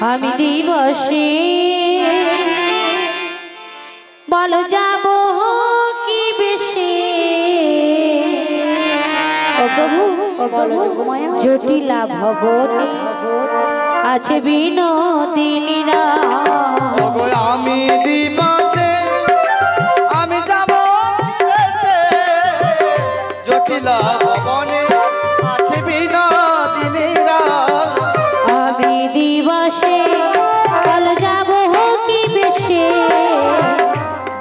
আমি দিবসে বলো যাব কি বেশে ও প্রভু বলো যোগমায়া জটিলা ভবনে আছে বিনোদিনীরা ওগো আমি দিবসে আমি যাব বেশে জটিলা ভবনে আছে বিনোদিনীরা আমি দিবসে বলো যাব কি বেশে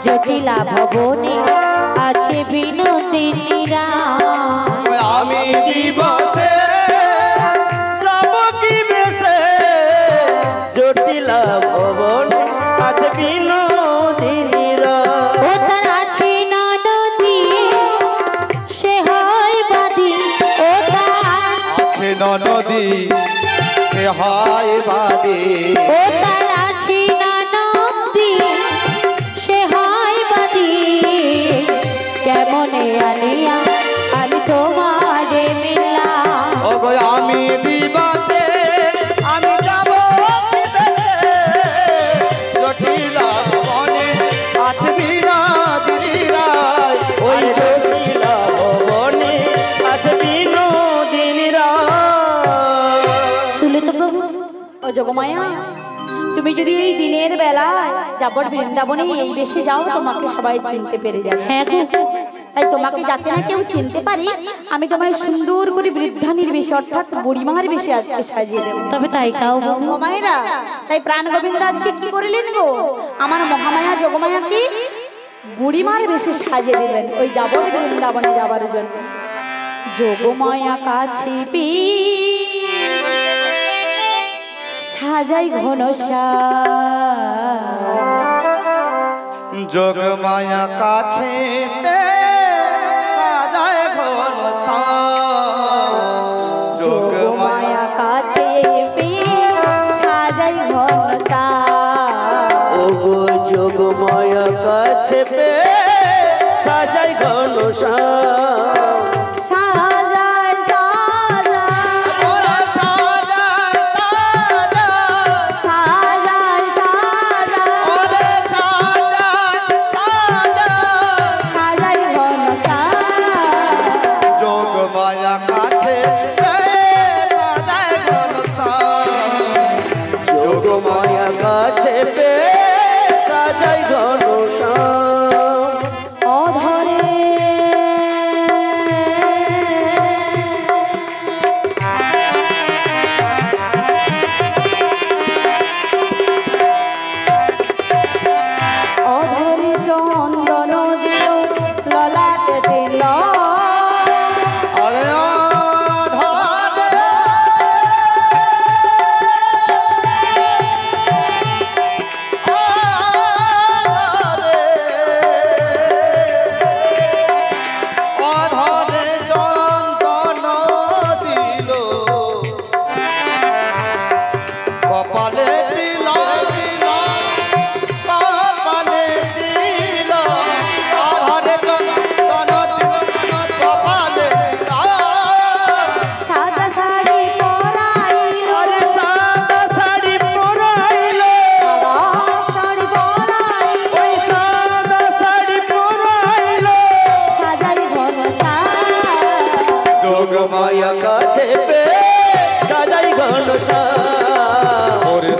জটিলা ভবনে আছে বিনোদিনীরা আমি দিবসে যাব কি বেশে জটিলা ভবনে আছে বিনোদিনীরা ও তার আছে নদী সে হয় বাদী ও তার আছে নদী সে হয় বাদী ও তার আছে নদী সে হয় বাদী কেমনে আনিয়া আমি তোমারে মিললাম ওগো আমি দিবসে আমি যাব জটিলা ভবনে আছে বিনোদিনীরা ওই জটিলা ভবনে আছে বিনোদিনীরা শুনলে তো প্রভু ও যোগমায়া তুমি যদি এই দিনের বেলায় যাবর বৃন্দাবনে এই বেশে যাও তোমাকে সবাই চিনতে পেরে যাবে হ্যাঁ গো তাই তোমাকে যাতে না কেউ চিনতে পারি আমি তোমায় সুন্দর করে বৃদ্ধানির বেশে অর্থাৎ বুড়িমার বেশে আজকে সাজিয়ে দেবো তবে তাই কাও ও মায়েরা তাই প্রাণ গোবিন্দ আজকে কি করিলেন গো আমার মহামায়া যোগমায়াকে বুড়িমার বেশে সাজিয়ে দিলেন ওই যাবর বৃন্দাবনে যাবার জন্য যোগমায়া কাছে সাজাই ঘনসা যোগমায়া কাছে সাজায় ঘনসা যোগমায়া কাছে সাজাই ঘনসা ও যোগমায়া কাছে সাজায় ঘনসা সাজাই সাজাই সাজাই ঘনসা যোগমায়া কাছে সাজায় ঘনসা যোগমায়া কাছে সাজায় ঘনসা অধরে অধরে চন্দন দিল ললাটে দিল আরে অধরে চন্দন দিল কপালে দিল দিল কপালে দিল অধরে চন্দন দিল কপালে দিল সাদা শাড়ি পরাইল সাদা শাড়ি পরাইল সাদা শাড়ি পরাইল ওই সাদা শাড়ি পরাইল সাজাই ঘনসা যোগমায়া কাছে সাজাই ঘনসা ওরে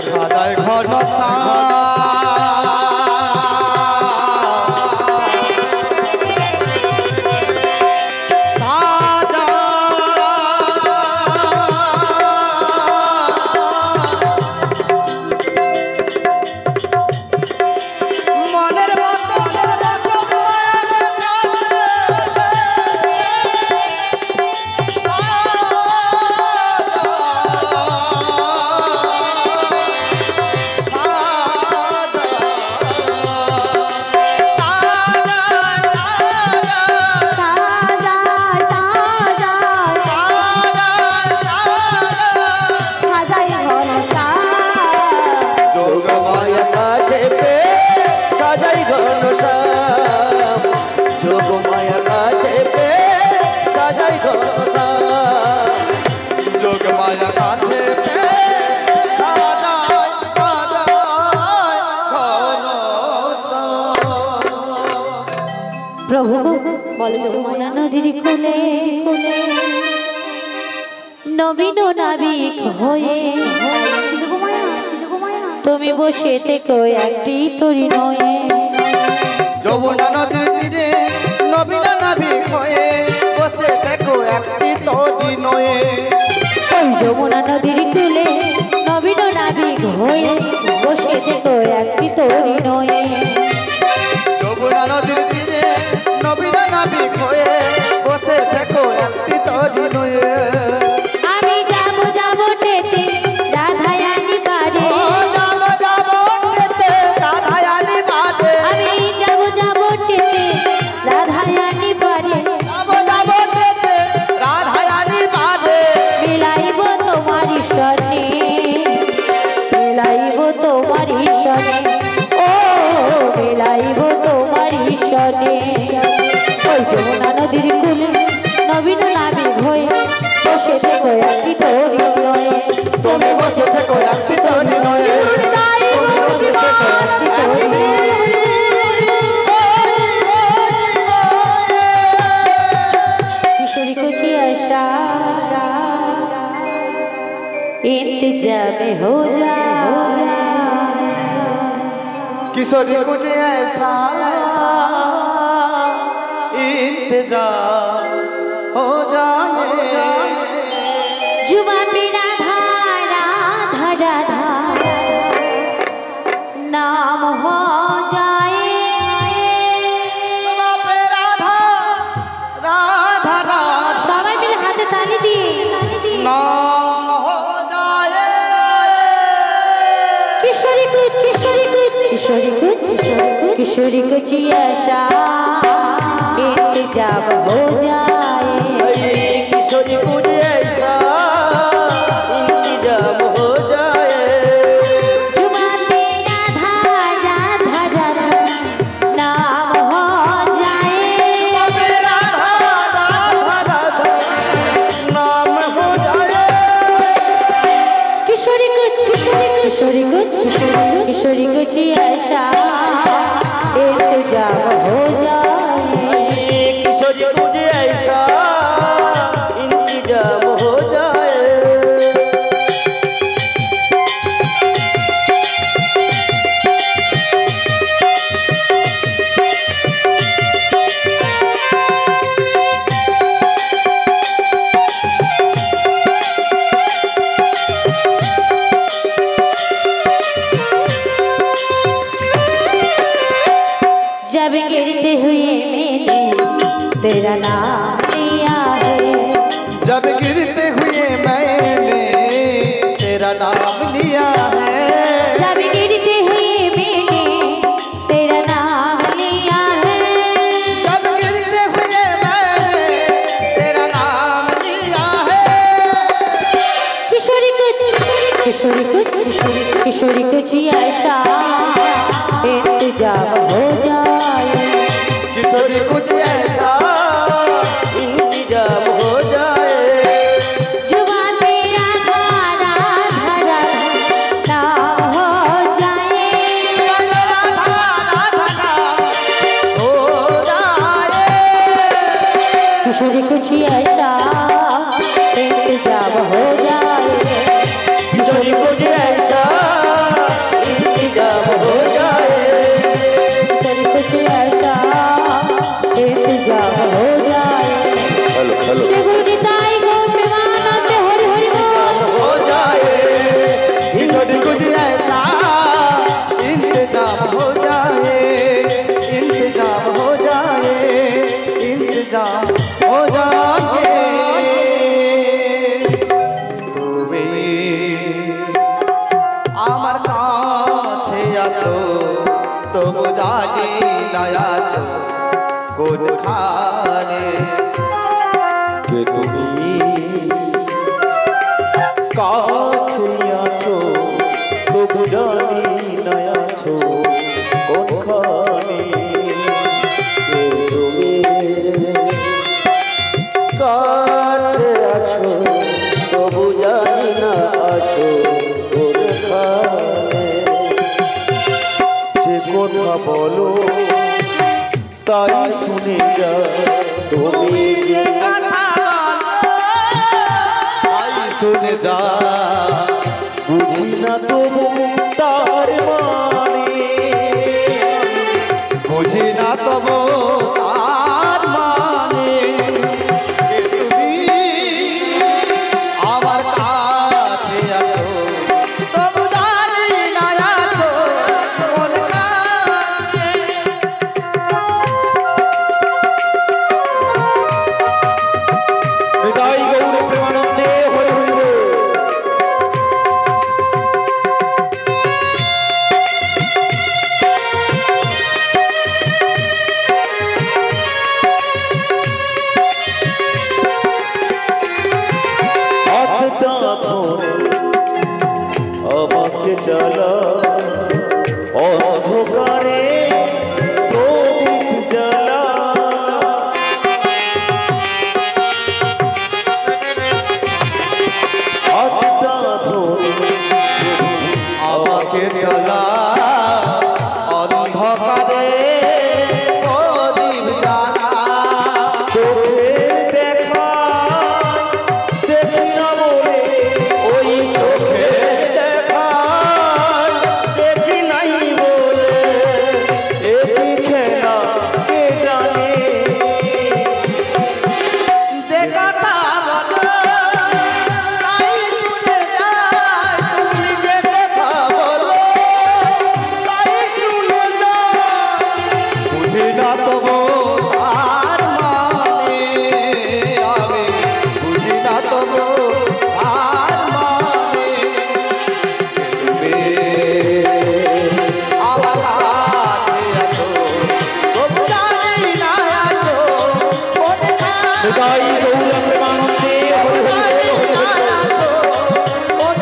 বলো যমুনা নদীর কূলে নবীন নাবিক হয়ে তুমি বসে থেকো একটি তরি নয়ে। যমুনা নদীর তীরে নবীন নাবিক হয়ে বসে থেকো একটি তরি নয়ে। ওই যমুনা নদীর কূলে নবীন নাবিক হয়ে বসে থেকো একটি তরি নয়ে। যমুনা নদীর তীরে নবীন নাবিক হয়ে বসে থেকো একটি তরি নয়ে। আমি যাব যাব টেতে রাধায়ানি বারে, ও যাবো যাবো টেতে রাধায়ানি বাদে। আমি যাব যাব টেতে রাধায়ানি বারে, যাবো যাবো টেতে রাধায়ানি বাদে। মিলাইব তোমারি সনে, মিলাইব তোমারি সনে, ও মিলাইব তোমারি সনে। ওই যমুনা নদীর কূলে নবীন নাবিক হয়ে বসে থেকো একটি তরি নয়ে। তুমি বসে থেকো একটি তরি নয়ে। किशोरी कुछ ऐसा इंतजाम हो जाए, किशोरी कुछ ऐसा इंतजार हो जाए। जुबा पे राधा राधा राधा नाम हो जाए। जुबा पे राधा राधा राधा सबाई मिले हाथे ताली दिए नाम हो जाए। किशोरी कुछ किशोरी कुछ किशोरी कुछ किशोरी कुछ ऐसा इंतजाम हो जाए। किशोरी कुछ ऐसा इंतजाम हो जाए। जुबा पे राधा राधा राधा नाम हो जाए। जुबा पे राधा राधा राधा नाम हो जाए। किशोरी कुछ किशोरी कुछ किशोरी कुछ ऐसा इंतजाम हो जाए। किशोरी कुछ ऐसा इंतजाम हो जाए। जब गिरते हुए मैंने तेरा नाम लिया है, जब गिरते हुए मैंने तेरा नाम लिया है। जब गिरते हुए मैंने तेरा नाम लिया है। जब गिरते हुए मैंने तेरा नाम लिया है। किशोरी कुछ किशोरी कुछ किशोरी कुछ ऐसा इंतजाम हो जाए। किशोरी कुछ ऐसा इंतजाम हो जाए। जुबान पे राधा राधा राधा नाम हो जाए। राधा राधा नाम हो जाए। किशोरी कुछ ऐसा इंतजाम हो जाए। किशोरी कुछ ऐसा इंतजाम हो जाए। किशोरी कुछ ऐसा इंतजाम हो जाए। श्री गुरु निताई गौर प्रेमानंद हरि हरि बोल। हो जाए। किशोरी कुछ ऐसा इंतजाम हो जाए। इंतजाम हो जाए। इंतजाम हो जाए। তুমি আমার কাছে আছো তবু জানি না আছো কোনখানে। কে তুমি কাছে আছো তবু জানি না আছো কোনখানে। কে তুমি কাছে আছো তবু জানি না আছো কোনখানে। যে কথা বলো তাই শুনে যা তুমি যে কথা বলো, তাই শুনে যা বুঝি না তবু তার মানে, বুঝি না তবু তার মানে, কে তুমি আমার কাছে আছো তবু জানি না আছো কোনখানে। হৃদয় গৌর প্রেমানন্দে হরি হরি বল। হাতটা ধরে আমাকে চালা অন্ধকারে প্রদীপ জ্বালা, হাতটা ধরে আমাকে চলা অন্ধকারে প্রদীপ জ্বালা, চোখের দেখা দেখি না বলে, ওই চোখের দেখা দেখি নাই বলে, একই খেলা কে জানে, যে কথা বলো তাই শুনে যায়, তুমি যে কথা বলো তাই শুনে যায়, বুঝি না তবু আর মানে, আমি বুঝি না তবু আর মানে, তুমি আমার কাছে আছো তবু জানি না আছো কোনখানে। হৃদয় গৌর প্রেমানন্দে হরি হরি বল, হরি হরি বল।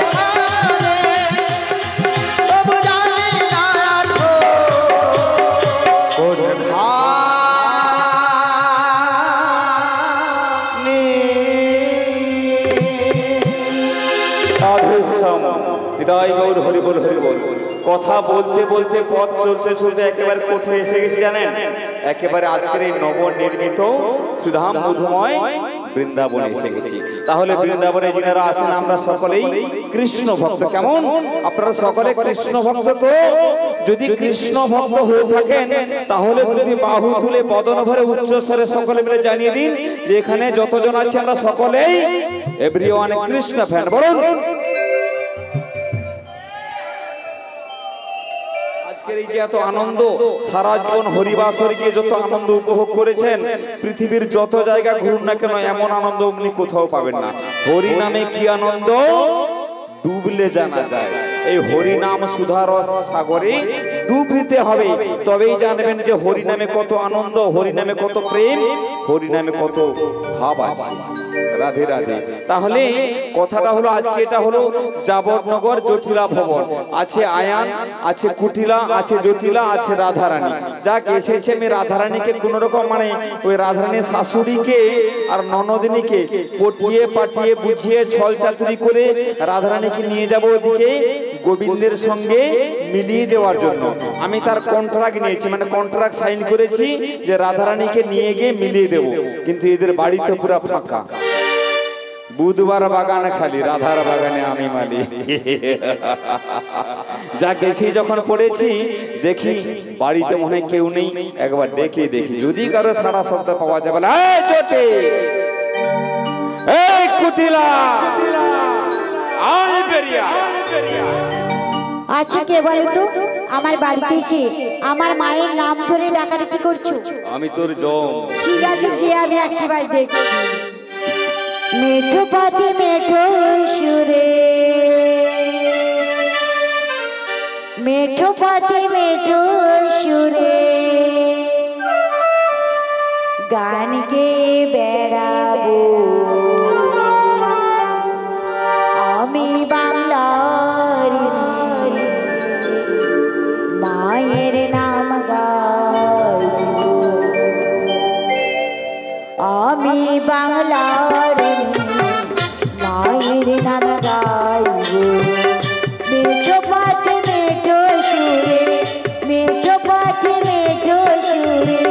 রাধেশ্যাম। হৃদয় গৌর হরি বল হরি বল। কথা বলতে বলতে পথ চলতে চলতে একেবারে কোথায় এসে গেছি জানেন? একেবারে আজকের এই নবনির্মিত সুধাম মধুময় বৃন্দাবনে এসে গেছি। তাহলে বৃন্দাবনে যিনারা আসেন আমরা সকলেই কৃষ্ণ ভক্ত। কেমন আপনারা সকলে কৃষ্ণ ভক্ত? তো যদি কৃষ্ণ ভক্ত হয়ে থাকেন তাহলে দুটি বাহু তুলে বদন ভরে উচ্চস্বরে সকলে মিলে জানিয়ে দিন যে এখানে যতজন আছে আমরা সকলেই এভরিওয়ান কৃষ্ণ ফ্যান। বলুন আজকের এই যে এত আনন্দ, সারা জীবন হরিবাসরে গিয়ে যত আনন্দ উপভোগ করেছেন, পৃথিবীর যত জায়গা ঘুরুন না কেন এমন আনন্দ আপনি কোথাও পাবেন না। হরি নামে কি আনন্দ ডুবলে জানা যায়। এই হরি নাম সুধারস সাগরে ডুব দিতে হবে, তবেই জানবেন যে হরি নামে কত আনন্দ, হরি নামে কত প্রেম, হরি নামে কত ভাব আছে। রাধে রাধে। তাহলে কথাটা হলো আজকে এটা হলো যাবতনগর জটিলা ভবন, আছে আয়ান, আছে কুটিলা, আছে জটিলা, আছে রাধারানী। যাক এসেছে আমি রাধারানীকে কোন রকম মানে ওই রাধারানীর শাশুড়িকে আর ননদিনীকে পটিয়ে পাটিয়ে বুঝিয়ে ছল চাতুরি করে রাধারানীকে নিয়ে যাব ওদিকে গোবিন্দের সঙ্গে মিলিয়ে দেওয়ার জন্য। আমি তার কন্ট্রাক্ট নিয়েছি, মানে কন্ট্রাক্ট সাইন করেছি যে রাধারানীকে নিয়ে গিয়ে মিলিয়ে দেব। কিন্তু এদের বাড়িতে পুরো ফাঁকা, বুধবার বাগানে খালি, রাধার বাগানে আমি মালি। যা গেছি যখন পড়েছি দেখি বাড়িতে মনে হয় কেউ নেই, একবার ডেকে দেখি যদি কারো সারা শব্দ পাওয়া যাবে। এই চটে, এই কুটিলা, আয় বেরিয়া। আচ্ছা কে বলে তো আমার বাড়িতে এসে আমার মায়ের নাম ধরে ডাকাটা কি করছো? আমি তোর জম। ঠিক আছে কে আমি একবার দেখছি। মেঠো পথে মেঠো সুরে, মেঠো পথে মেঠো সুরে গান গেয়ে বেড়াবো আমি বাংলার মেয়ে, মায়ের নাম গাইবো আমি বাংলার মায়ের নাম গাইবো। মেঠো পথে মেঠো সুরে, মেঠো পথে মেঠো সুরে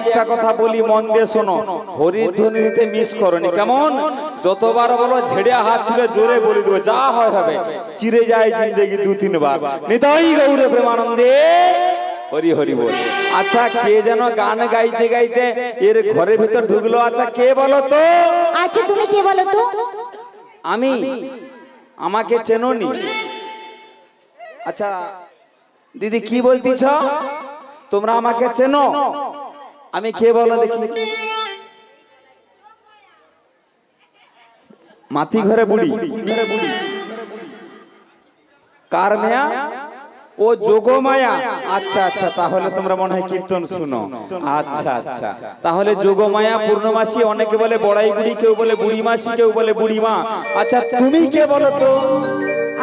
একটা কথা বলি, মন দিয়ে শোনো, হরির ধ্বনি দিতে মিস করনি কেমন? যতবার বলো ঝেড়ে হাত তুলে জোরে বলে দেবো, যা হয় হবে, চিরে যায় জিন্দেগি 2-3 বার। নিতাই গৌরে প্রেমানন্দে হরি হরি বল। আচ্ছা, কে যেন গান গাইতে গাইতে এর ঘরের ভিতর ঢুকলো? আচ্ছা, কে বলো তো? আচ্ছা, তুমি কে বলো তো? আমি। আমাকে চেনোনি? আচ্ছা দিদি, কি বলতেছ? তোমরা আমাকে চেনো? আমি কে বলো দেখি? মাটি ঘরে বুড়ি। কার মেয়া? ও যোগমায়া। আচ্ছা আচ্ছা, তাহলে তোমরা মনে হয় কীর্তন শুনো। আচ্ছা আচ্ছা, তাহলে যোগমায়া পূর্ণমাসী, অনেকে বলে বড়াই বুড়ি, কেউ বলে বুড়ি মাসি, কেউ বলে বুড়ি মা। আচ্ছা, তুমি কে বলো তো?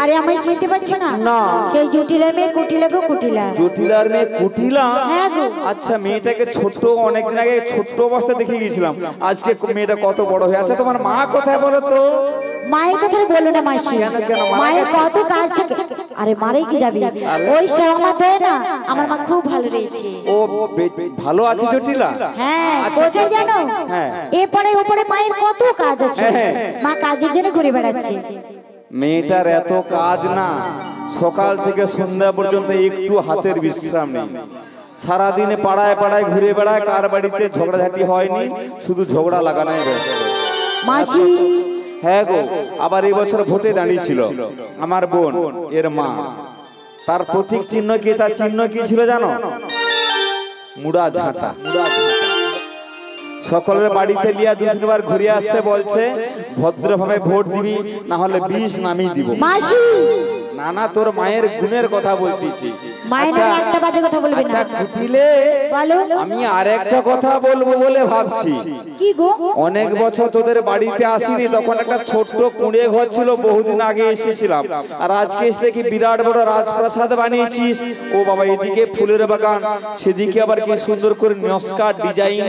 আরে আমায় চিনতে পারছো না? না। সেই জটিলার মেয়ে কুটিলা গো, কুটিলা। জটিলার মেয়ে কুটিলা? হ্যাঁ গো। আচ্ছা, মেয়েটাকে ছোট্ট, অনেকদিন আগে ছোট্ট অবস্থায় দেখে গেছিলাম, আজকে মেয়েটা কত বড় হয়ে। আচ্ছা, তোমার মা কোথায় বলো তো? মায়ের কথা বলো না মাসি, কেন মারা মায়ের গেছে? কত কাজ থাকে। আরে মারে কি যাবি, ওই সেবা দেয় না। আমার মা খুব ভালো রয়েছে। ও ভালো আছে জটিলা? হ্যাঁ, আচ্ছা, কোথায় জানো? হ্যাঁ। এপারে ওপরে মায়ের কত কাজ আছে, হ্যাঁ। মা কাজের জন্য ঘুরে বেড়াচ্ছে। মেয়েটার এত কাজ না, সকাল থেকে সন্ধ্যা পর্যন্ত একটু হাতের বিশ্রাম নেই। সারাদিনে পাড়ায় পাড়ায় ঘুরে বেড়ায়, কার বাড়িতে ঝগড়াঝাটি হয়নি, শুধু ঝগড়া লাগানোই ব্যস্ত। মাসি। হ্যাঁ গো, আবার এই বছর ভোটে দাঁড়িয়েছিল আমার বোন, এর মা। তার প্রতীক চিহ্ন কি, তার চিহ্ন কি ছিল জানো? মুড়া ঝাঁটা। সকলের বাড়িতে লিয়া 2-3 বার ঘুরে আসছে, বলছে ভদ্রভাবে ভোট দিবি, না হলে বিষ নামিয়ে দিব। মাসি। না না, তোর মায়ের গুণের কথা বলতেছি। মায়ের নামে একটা বাজে কথা বলবে না। আচ্ছা কুটিলে, বলো। আমি আরেকটা কথা বলবো বলে ভাবছি। কি গো? অনেক বছর তোদের বাড়িতে আসিনি, তখন একটা ছোট্ট কুঁড়ে ঘর ছিল, বহুদিন আগে এসেছিলাম। আর আজকে এসে দেখি বিরাট বড় রাজপ্রাসাদ বানিয়েছিস। ও বাবা, এদিকে ফুলের বাগান, সেদিকে আবার কি সুন্দর করে নকশা ডিজাইন,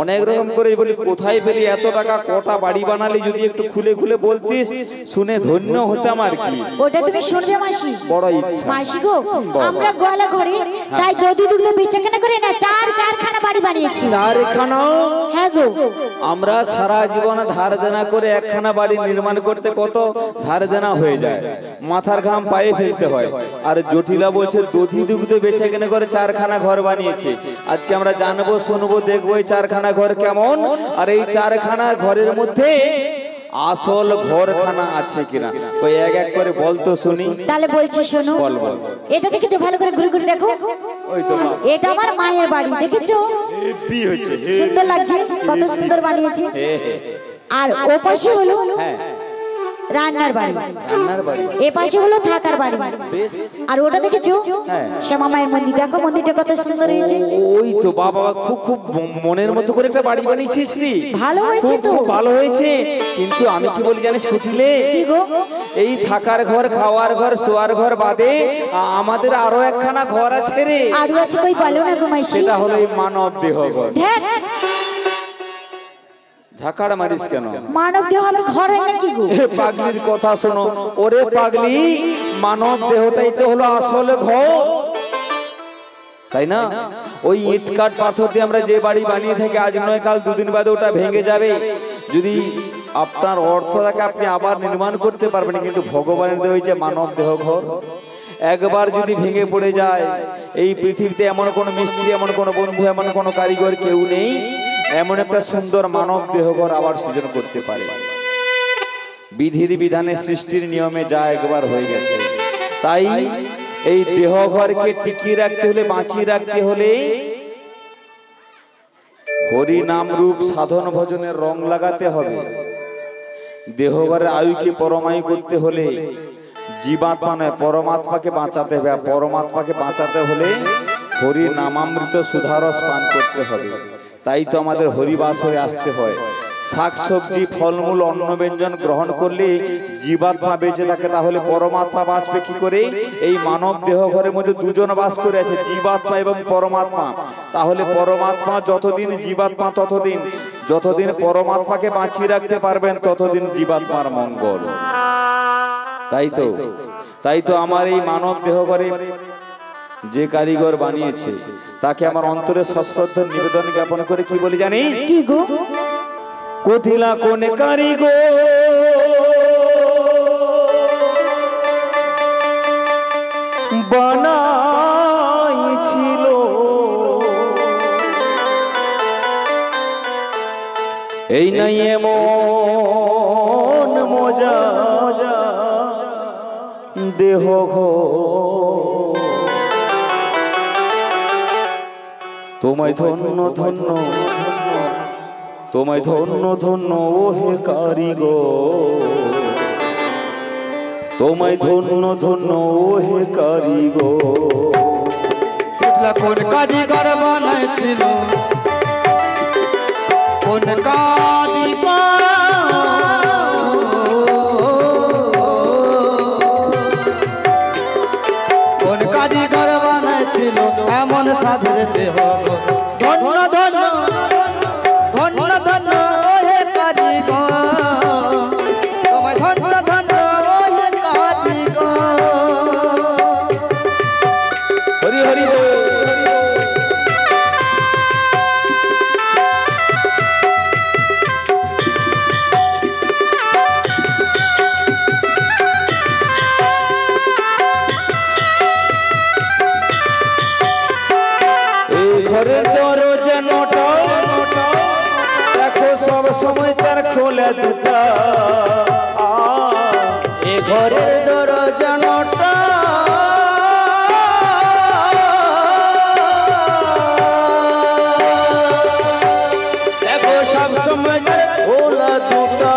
অনেক রকম করে। বলি, কোথায় পেলি এত টাকা? কটা বাড়ি বানালি, যদি একটু খুলে খুলে বলতিস, শুনে ধন্য হতাম আর কি। ওটা তুমি শুনবে মাসি? বড় ইচ্ছা। মাসি গো, আমরা গোয়ালা ঘরে তাই দধি দুগ্ধ বেচাকেনা করে না চারখানা বাড়ি বানিয়েছি। 4খানা? হ্যাঁ গো। আমরা সারা জীবন ধার দেনা করে একখানা বাড়ি নির্মাণ করতে কত ধার দেনা হয়ে যায়, মাথার ঘাম পায়ে ফেলতে হয়। আর জটিলা বলছে দধি দুগ্ধ বেচে কেনে করে 4খানা ঘর বানিয়েছে। আজকে আমরা জানবো, শুনবো, দেখবো এই 4খানা ঘর কেমন, আর এই 4খানা ঘরের মধ্যে আসল ঘরখানা আছে কিনা। ওই এক এক করে বলতো শুনি। তাহলে বলছি শোনো। বল বল। এটা দেখেছো? ভালো করে ঘুরে ঘুরে দেখো। ওই তো এটা আমার মায়ের বাড়ি, দেখেছো? হেভি হয়েছে, সুন্দর লাগছে, কত সুন্দর বানিয়েছে। আর ও পাশে হলো রান্নার বাড়ি, রান্নার বাড়ি। এ পাশে হলো থাকার বাড়ি। আর ওটা দেখেছো? শ্যামা মায়ের মন্দির, দেখো মন্দিরটা কত সুন্দর হয়েছে। ওই তো বাবা, খুব খুব মনের মতো করে একটা বাড়ি বানিয়েছিস রে। ভালো হয়েছে তো। খুব ভালো হয়েছে, কিন্তু আমি কি বলি জানিস কুটিলে? কি গো? এই থাকার ঘর, খাওয়ার ঘর, শোয়ার ঘর বাদে আমাদের আরো একখানা ঘর আছে রে। আরো আছে কই, বলো না গো মাইসি। সেটা হলো এই মানব দেহ ঘর। ধ্যাৎ, ঝাঁকাড়া মারিস কেন? মানব দেহ আমার ঘর হয় নাকি গো? এ পাগলির কথা শোনো। ওরে পাগলি, মানব দেহটাই তো হলো আসল ঘর, তাই না? ওই ইট কাঠ পাথর দিয়ে আমরা যে বাড়ি বানিয়ে থাকি, আজ নয় কাল 2 দিন বাদে ওটা ভেঙে যাবে। যদি আপনার অর্থ থাকে, আপনি আবার নির্মাণ করতে পারবেন, কিন্তু ভগবানের দেহ যে মানব দেহ ঘর, একবার যদি ভেঙে পড়ে যায়, এই পৃথিবীতে এমন কোনো মিস্ত্রি, এমন কোনো বন্ধু, এমন কোনো কারিগর কেউ নেই এমন একটা সুন্দর মানব দেহ ঘর আবার সৃজন করতে পারে। বিধির বিধানে, সৃষ্টির নিয়মে যা একবার হয়ে গেছে। তাই এই দেহ ঘরকে টিকিয়ে রাখতে হলে, বাঁচিয়ে রাখতে হলে হরি নাম রূপ সাধন ভজনের রং লাগাতে হবে। দেহ ঘরের আয়ুকে পরমায়ু করতে হলে জীবাত্মা নয়, পরমাত্মাকে বাঁচাতে হবে। পরমাত্মাকে বাঁচাতে হলে হরি নামামৃত সুধারস পান করতে হবে। তাই তো আমাদের হরিবাস হয়ে আসতে হয়। শাকসবজি, ফলমূল, অন্ন ব্যঞ্জন গ্রহণ করলে জীবাত্মা বেঁচে থাকে, তাহলে পরমাত্মা বাঁচবে কি করে? এই মানব দেহ ঘরের মধ্যে দুজন বাস করে আছে, জীবাত্মা এবং পরমাত্মা। তাহলে পরমাত্মা যতদিন জীবাত্মা ততদিন, যতদিন পরমাত্মাকে বাঁচিয়ে রাখতে পারবেন ততদিন জীবাত্মার মঙ্গল। তাই তো আমার এই মানব দেহ ঘরে যে কারিগর বানিয়েছে তাকে আমার অন্তরে সশ্রদ্ধ নিবেদন জ্ঞাপন করে কি বলি জানিস? কি গো? কোথিলা কোন কারিগর বানাইছিল এই নাই এমন মজা দেহ তোমায় ধন্য ধন্য, তোমায় ধন্য ধন্য ওহে কারিগর, তোমায় ধন্য ধন্য ওহে কারিগর। কোন কারিগর বানাইছিল, কোন কারিগর, কোন কারিগর বানাইছিল এমন সাধের দেহ। ধন্য ধন্য ধন্য ধন্য ওহে কারিগর, তোমায় ধন্য ধন্য ওহে কারিগর। হরি হরি বল। ঘরের দরজা নটা, দেখো সব সময় তার খোলা দুটা। এ ঘরের দরজা নটা, দেখো সব সময় তার খোলা দুটা।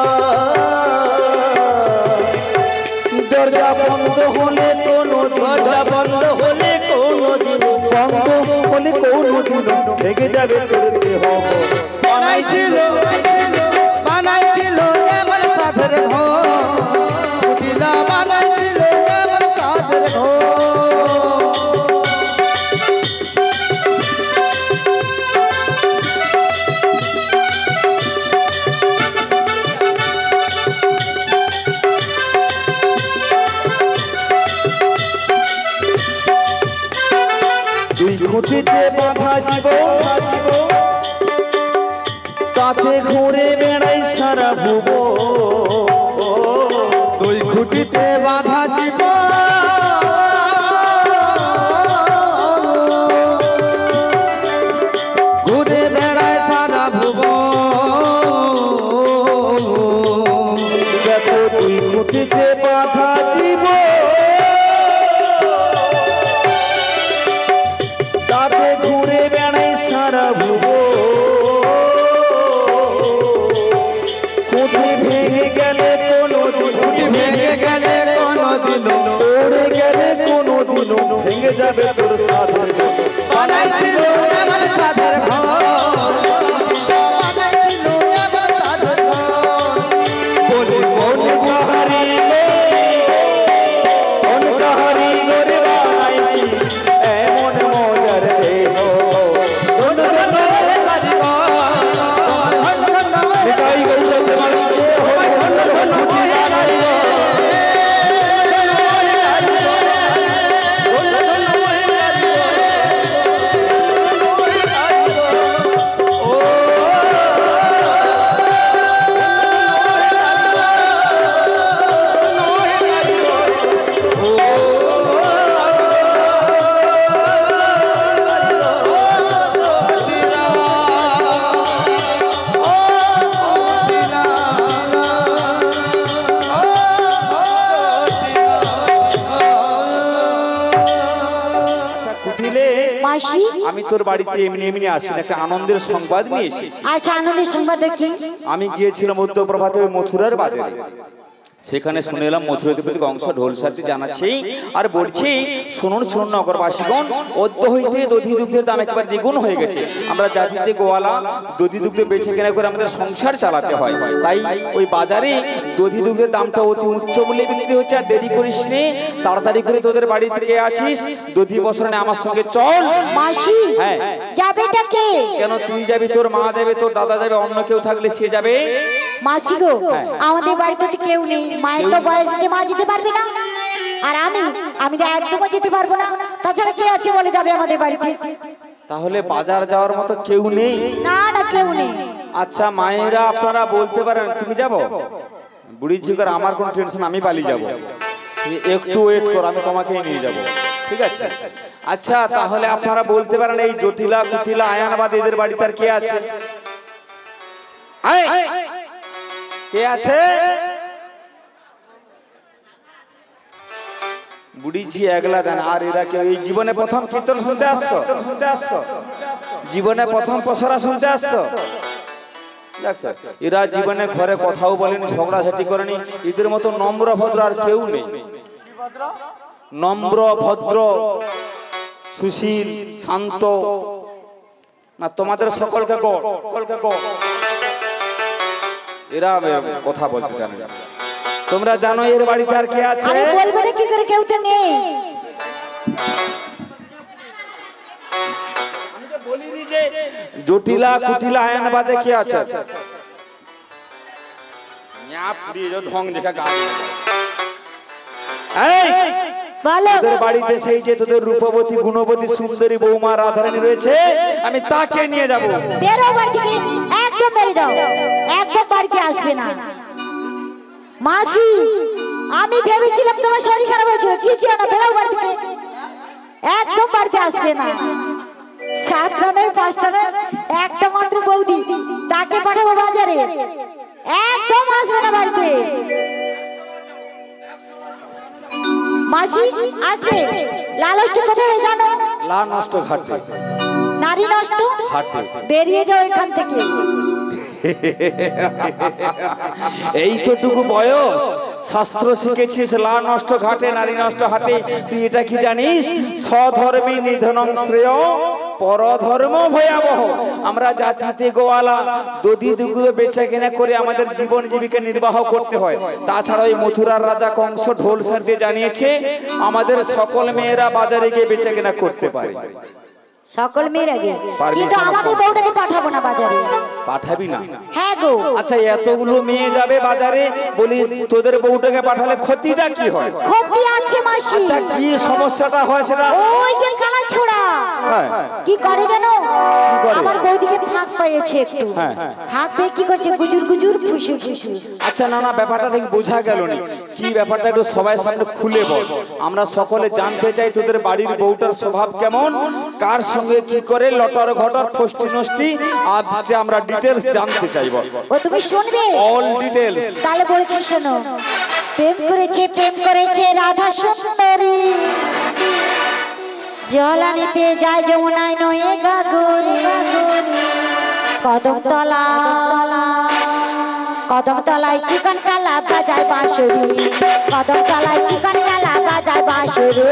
দরজা বন্ধ হলে কোনো, দরজা বন্ধ হলে কোনো দিন, বন্ধ হলে কোনো দিন ভেঙে যাবে তোর দেহ। বানাইছিল বানাইছিল এমন সাধের ঘর, কুটিলা বানাইছিল এমন সাধের ঘর। দুই খুঁটিতে বাঁধা জীবন, তাতে ঘুরে বেড়াই সারা ভুবন। দুই খুঁটিতে বাঁধা জীব, ঘুরে বেড়ায় সারা ভুবন। দেখো দুই খুঁটিতে বাঁধা জীবন, তাতে ঘুরে বেড়াই সারা ভুবন। খুঁটি ভেঙে গেলে কোনো দিন, খুঁটি ভেঙে গেলে কোনদিন পড়ে গেলে কোনো দিন ভেঙে যাবে তোর সাধের ঘর। বানাইছিল এমন সাধের ঘর, বানাইছিল এমন সাধের ঘর। বলি কোন কোন কারিগর বানাইছি এমন মজার দেহ। ধন্য ধন্য নিতাই গৌর প্রেমানন্দ হরি ধন্য ধন্য মাসি, আমি তোর বাড়িতে এমনি এমনি আসি না, একটা আনন্দের সংবাদ নিয়ে এসেছি। আচ্ছা আনন্দের সংবাদ দেখি। আমি গিয়েছিলাম মধ্যপ্রভাতে মথুরার বাজারে, সেখানে শুনে এলাম মথুরাধিপতি কংস ঢোল সাথে জানাচ্ছি আর বলছি, শুনুন শুনুন নগরবাসীগণ, অদ্য হইতে দধি দুগ্ধের দাম একেবারে দ্বিগুণ হয়ে গেছে। আমরা জাতিতে গোয়ালা, দধি দুগ্ধ বেচে কেনা করে আমাদের সংসার চালাতে হয়, তাই ওই বাজারে দধি দুগ্ধের দামটা অতি উচ্চ মূল্যে বিক্রি হচ্ছে। আর দেরি করিস নে, তাড়াতাড়ি করে তোদের বাড়ি থেকে আছিস, দধি বছরে আমার সঙ্গে চল। মাসি, হ্যাঁ যাবেটা কে? কেন তুই যাবি, তোর মা যাবে, তোর দাদা যাবে, অন্য কেউ থাকলে সে যাবে? মাসি গো, আমাদের বাড়িতে তো কেউ নেই, মায়ের তো বয়স যে মা যেতে পারবে না। আর আমি তো একদমও যেতে পারবো না। তাছাড়া কে আছে বলে যাবে আমাদের বাড়িতে? তাহলে বাজার যাওয়ার মতো কেউ নেই? না না, কেউ নেই। আচ্ছা মায়েরা আপনারা বলতে পারেন তুমি যাবো? বুড়ি ঝিকার আমার কোনো টেনশন, আমি পালিয়ে যাবো, একটু ওয়েট কর, আমি তোমাকেই নিয়ে যাব, ঠিক আছে? আচ্ছা তাহলে আপনারা বলতে পারেন এই জটিলা কুটিলা আয়ানবাদ এদের বাড়িতে আর কে আছে? কে আছে? বুড়িঝি একলা জানে, আর এরা কেউ? এই জীবনে প্রথম কীর্তন শুনতে আসছো? জীবনে প্রথম পসরা শুনতে আসছো? এরা জীবনে ঘরে কথাও বলেনি, ঝগড়াঝাটি করেনি, এদের মতো নম্র ভদ্র আর কেউ নেই। নম্র ভদ্র সুশীল শান্ত না তোমাদের সকলকে এরা কথা বলতে জানে। তোমরা জানো এর বাড়িতে আর কে আছে? আরে বলবে না কি করে, কেউ তো নেই। আমি তো বলিনি যে জটিলা কুটিলা আয়নবাদে কে আছে? ন্যাপ দিয়ে যে ঢং দেখা গা। এই তোদের বাড়িতে সেই যে তোদের রূপবতী গুণবতী সুন্দরী বৌমা রাধারানী রয়েছে, আমি তাকে নিয়ে যাব। বেরো বাড়ি থেকে, একদম বেরিয়ে যাও, একদম বাড়িতে আসবে না। মাসি আমি ভেবেছিলাম তোমার শরীর খারাপ হয়েছিল, কি ছিল না, বেরো বাড়ি থেকে, একদম বাড়িতে আসবে না। 7টা নয় 5টা নয়, একটা মাত্র বৌদি, তাকে পাঠাবো বাজারে, একদম আসবে না বাড়িতে। মাসি আসবে, লালষ্ট কোথায় জানো? লা নষ্ট ঘাটে, নারী নষ্ট ঘাটে। বেরিয়ে যাও এখান থেকে। এইটুকু বয়স, শাস্ত্র শিখেছিস লা নষ্ট ঘাটে নারী নষ্ট হাটে, তুই এটা কি জানিস? স্বধর্মী নিধনং শ্রেয় পরধর্ম ভয়াবহ। আমরা জাতিতে গোয়ালা দধি দুগ্ধ বেচা কেনা করে আমাদের জীবন জীবিকা নির্বাহ করতে হয়। তাছাড়া ওই মথুরার রাজা কংস ঢোল সাথে জানিয়েছে আমাদের সকল মেয়েরা বাজারে গিয়ে বেচা কেনা করতে পারে। সকল মেয়ের আগে, কিন্তু আমাদের বউটাকে পাঠাবো না বাজারে। পাঠাবি না? হ্যাঁ গো। আচ্ছা এতগুলো মেয়ে যাবে বাজারে, বলি তোদের বউটাকে পাঠালে ক্ষতিটা কি হয়? ক্ষতি আছে মাসি। আচ্ছা কি সমস্যাটা হয় সেটা? ওই যে কানা ছোড়া হ্যাঁ। কি করে জানো? করে? আমার বৌদিকে ফাঁক পেয়েছে একটু, হ্যাঁ। ফাঁক পেয়ে কি করছে, গুজুর গুজুর ফুসুর ফুসুর। আচ্ছা না না, ব্যাপারটা ঠিক বোঝা গেল না, কি ব্যাপারটা একটু সবাই সামনে খুলে বল, আমরা সকলে জানতে চাই তোদের বাড়ির বউটার স্বভাব কেমন, কার সঙ্গে কি করে লটর ঘটর ফষ্টি নষ্টি, আজ আমরা ডিটেলস জানতে চাইব। ও তুমি শুনবে? All details. তাহলে বলছি শোনো। প্রেম করেছে রাধা সুন্দরী, জলানিতে যায় যমুনায় নয়ে গাগরে, কদমতলায় চিকন কালা বাজায় বাঁশুরি, কদমতলায় চিকন কালা বাজায় বাঁশুরি।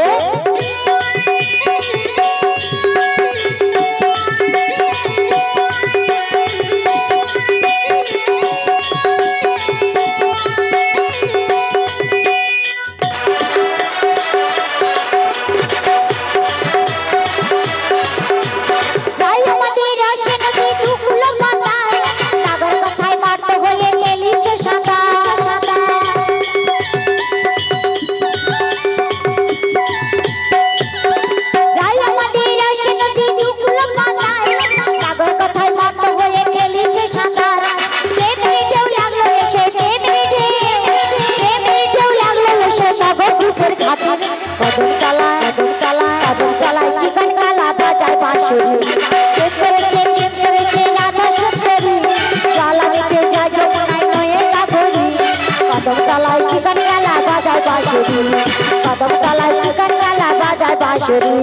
কদমতলায় চিকন কালা বাজায় বাঁশুরি, প্রেম করেছে রাধা সুন্দরী, জলানিতে যায় যমুনায় নয়ে গাগরি, কদমতলায় চিকন কালা বাজায় বাঁশুরি, কদমতলায় চিকন কালা বাজায় বাঁশুরি।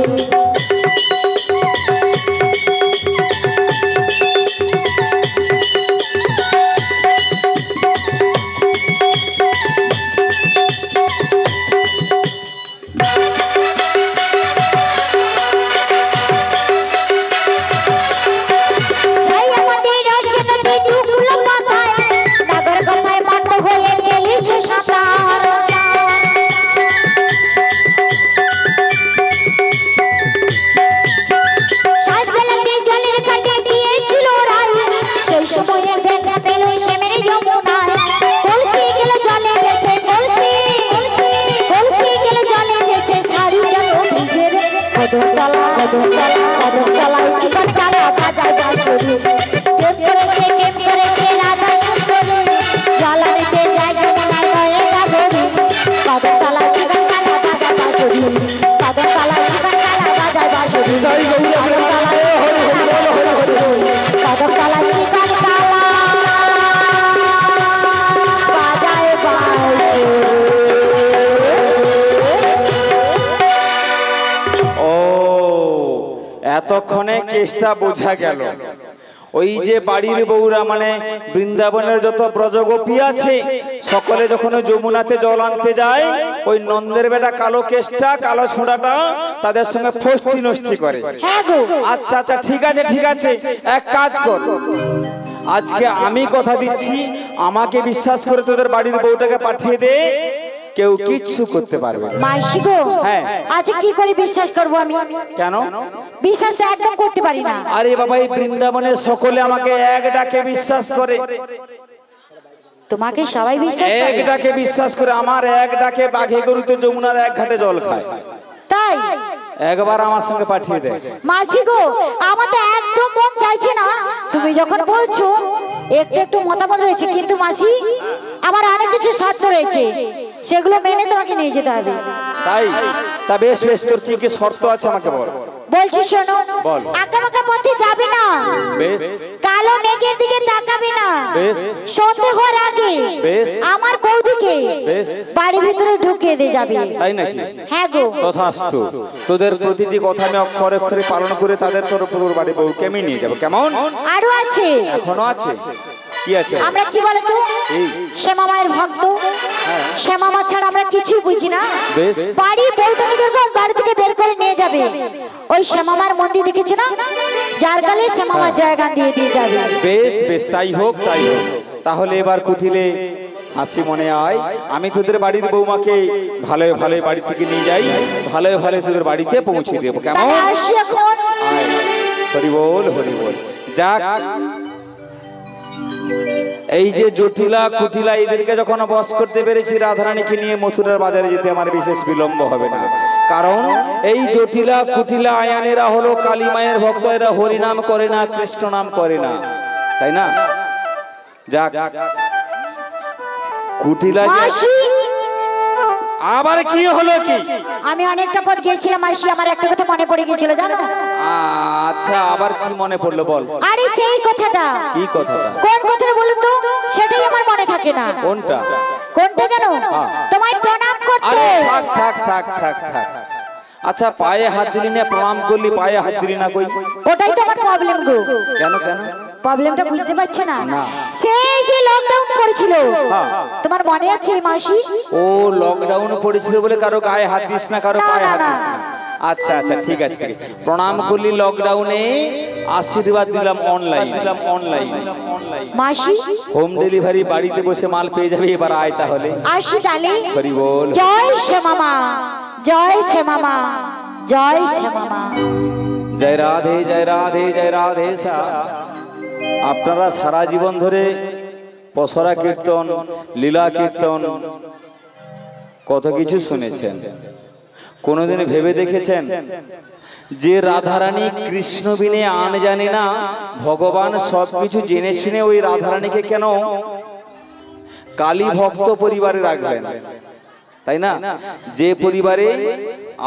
এতক্ষণে কেসটা বোঝা গেল। ওই যে বাড়ির বউরা মানে বৃন্দাবনের যত ব্রজগোপী আছে সকলে যখন যমুনাতে জল আনতে যায়, ওই নন্দের বেটা কালো কেষ্টা কালো ছোঁড়াটা তাদের সঙ্গে ফষ্টি নষ্টি করে। হ্যাঁ গো, আচ্ছা আচ্ছা ঠিক আছে ঠিক আছে, এক কাজ কর, আজকে আমি কথা দিচ্ছি আমাকে বিশ্বাস করে তোদের বাড়ির বউটাকে পাঠিয়ে দে, কেউ কিচ্ছু করতে পারবে না। মাসি গো, হ্যাঁ। আচ্ছা কি করে বিশ্বাস করবো আমি? কেন? বিশ্বাস তো একদম করতে পারি না। আরে বাবা, এই বৃন্দাবনের সকলে আমাকে এক ডাকে বিশ্বাস করে। তোমাকে সবাই বিশ্বাস এক করে? ডাকে বিশ্বাস করে, আমার এক ডাকে বাঘে গরুতে যমুনার এক ঘাটে জল খায়। তাই একবার আমার সঙ্গে পাঠিয়ে দে। মাসি গো, আমার তো একদম মন চাইছে না। তুমি যখন বলছো একটু একটু মতামত রয়েছে, কিন্তু মাসি আমার অনেক কিছু শর্ত রয়েছে, সেগুলো মেনে তোমাকে নিয়ে যেতে হবে। তাই? তা বেশ বেশ, তোর কি কি শর্ত আছে আমাকে বল। বলছি শোনো, বল। আঁকাবাঁকা পথে যাবে না, বেশ কালো মেঘের দিকে তাকাবে না, বেশ সন্ধে হওয়ার আগে বেশ আমার বৌদিকে বেশ বাড়ির ভিতরে ঢুকিয়ে দিয়ে যাবে। তাই নাকি? হ্যাঁ গো। তথাস্তু, তোদের প্রতিটি কথা আমি অক্ষরে অক্ষরে পালন করে তাদের তোর বাড়ি বউকে আমি নিয়ে যাবো। কেমন? আরো আছে, এখনো আছে? কি আছে? আমরা কি বলতো শ্যামা মায়ের ভক্ত, শ্যামা মা ছাড়া আমরা কিছুই বুঝি না। বেশ। বাড়ির বউটাকে যখন বাড়ি থেকে বের করে নিয়ে যাবে, ওই শ্যামা মার মন্দির দেখেছো না, যার গালে শ্যামা মা জায়গা দিয়ে দিয়ে যাবে। বেশ বেশ, তাই হোক তাই হোক। তাহলে এবার কুঠিলে হাসি মনে আয়, আমি তোদের বাড়ির বৌমাকে ভালো ভালো বাড়ি থেকে নিয়ে যাই, ভালো ভালো তোদের বাড়িতে পৌঁছে দেবো। কেমন? তাহলে আসি এখন। আয়, হরি বল হরি বল। যাক, এই যে জটিলা কুটিলা এদেরকে যখন বশ করতে পেরেছি, রাধারানীকে নিয়ে মথুরার বাজারে যেতে আমার বিশেষ বিলম্ব হবে না। কারণ এই জটিলা কুটিলা আয়ানেরা হলো কালী মায়ের ভক্ত, এরা হরিনাম করে না, কৃষ্ণ নাম করে না, তাই না? যাক, কুটিলা মাসি, আবার কি হলো কি? আমি অনেকটা পথ গিয়েছিলাম মাসি, আমার একটা কথা মনে পড়ে গিয়েছিল জানো। আচ্ছা, আবার কি মনে পড়লো বল। আরে সেই কথাটা। কি কথাটা? কোন কথাটা বলুন তো, সেটাই আমার মনে থাকে না। কোনটা? কোনটা জানো? তোমায় প্রণাম করতে। আরে থাক থাক থাক থাক থাক। আচ্ছা, পায়ে হাত দিলি না, প্রণাম করলি, পায়ে হাত দিলি না কই? ওটাই তো আমার প্রবলেম গো। কেন কেন? প্রবলেমটা বুঝতে পারছো না? না। সেই যে লকডাউন পড়েছিল, তোমার মনে আছে মাসি? ও লকডাউন পড়েছিল বলে কারো গায়ে হাত দিস না, কারো পায়ে হাত দিস না। আচ্ছা আচ্ছা ঠিক আছে, প্রণাম করলি লকডাউনে, আশীর্বাদ দিলাম অনলাইন। মাসি, হোম ডেলিভারি, বাড়িতে বসে মাল পেয়ে যাবে। এবার আয় তাহলে। আসি তাহলে। হরি বল। জয় শ্যামা মা, জয় শ্যামা মা, জয় শ্যামা মা। জয় রাধে জয় রাধে জয় রাধে। আপনারা সারা জীবন ধরে পসরা কীর্তন, লীলা কীর্তন, কত কিছু শুনেছেন। কোনোদিন ভেবে দেখেছেন যে রাধারানী কৃষ্ণ বিনে আন জানে না, ভগবান সবকিছু জেনে শুনে ওই রাধারানীকে কেন কালী ভক্ত পরিবারে রাখলেন? তাই না? যে পরিবারে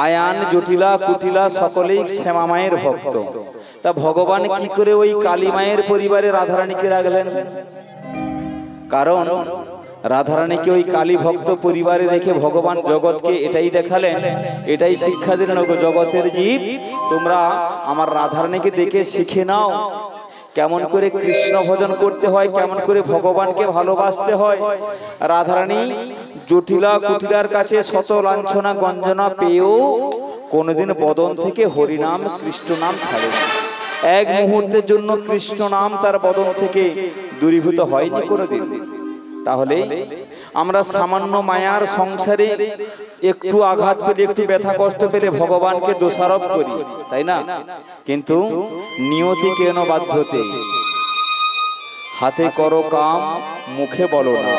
আয়ান জটিলা কুটিলা সকলেই শ্যামা মায়ের ভক্ত, তা ভগবান কি করে ওই কালী মায়ের পরিবারে রাধারানীকে রাখলেন? কারণ রাধারানীকে ওই কালী ভক্ত পরিবারে রেখে ভগবান জগৎকে এটাই দেখালেন, এটাই শিক্ষা দিলেন, জগতের জীব তোমরা আমার রাধারানীকে দেখে শিখে নাও কেমন করে কৃষ্ণ ভজন করতে হয়, কেমন করে ভগবানকে ভালোবাসতে হয়। রাধারানী জটিলা কুটিলার কাছে শত লাঞ্ছনা গঞ্জনা পেয়েও কোনোদিন বদন থেকে হরিনাম কৃষ্ণ নাম ছাড়েনি। এক মুহূর্তের জন্য কৃষ্ণ নাম তার বদন থেকে দূরীভূত হয়নি কোনোদিন। তাহলে আমরা সামান্য মায়ার সংসারে একটু আঘাত পেলে, একটু ব্যথা কষ্ট পেলে ভগবানকে দোষারোপ করি, তাই না? কিন্তু নিয়তি কেন বাধ্যতে, হাতে করো কাম মুখে বলো না।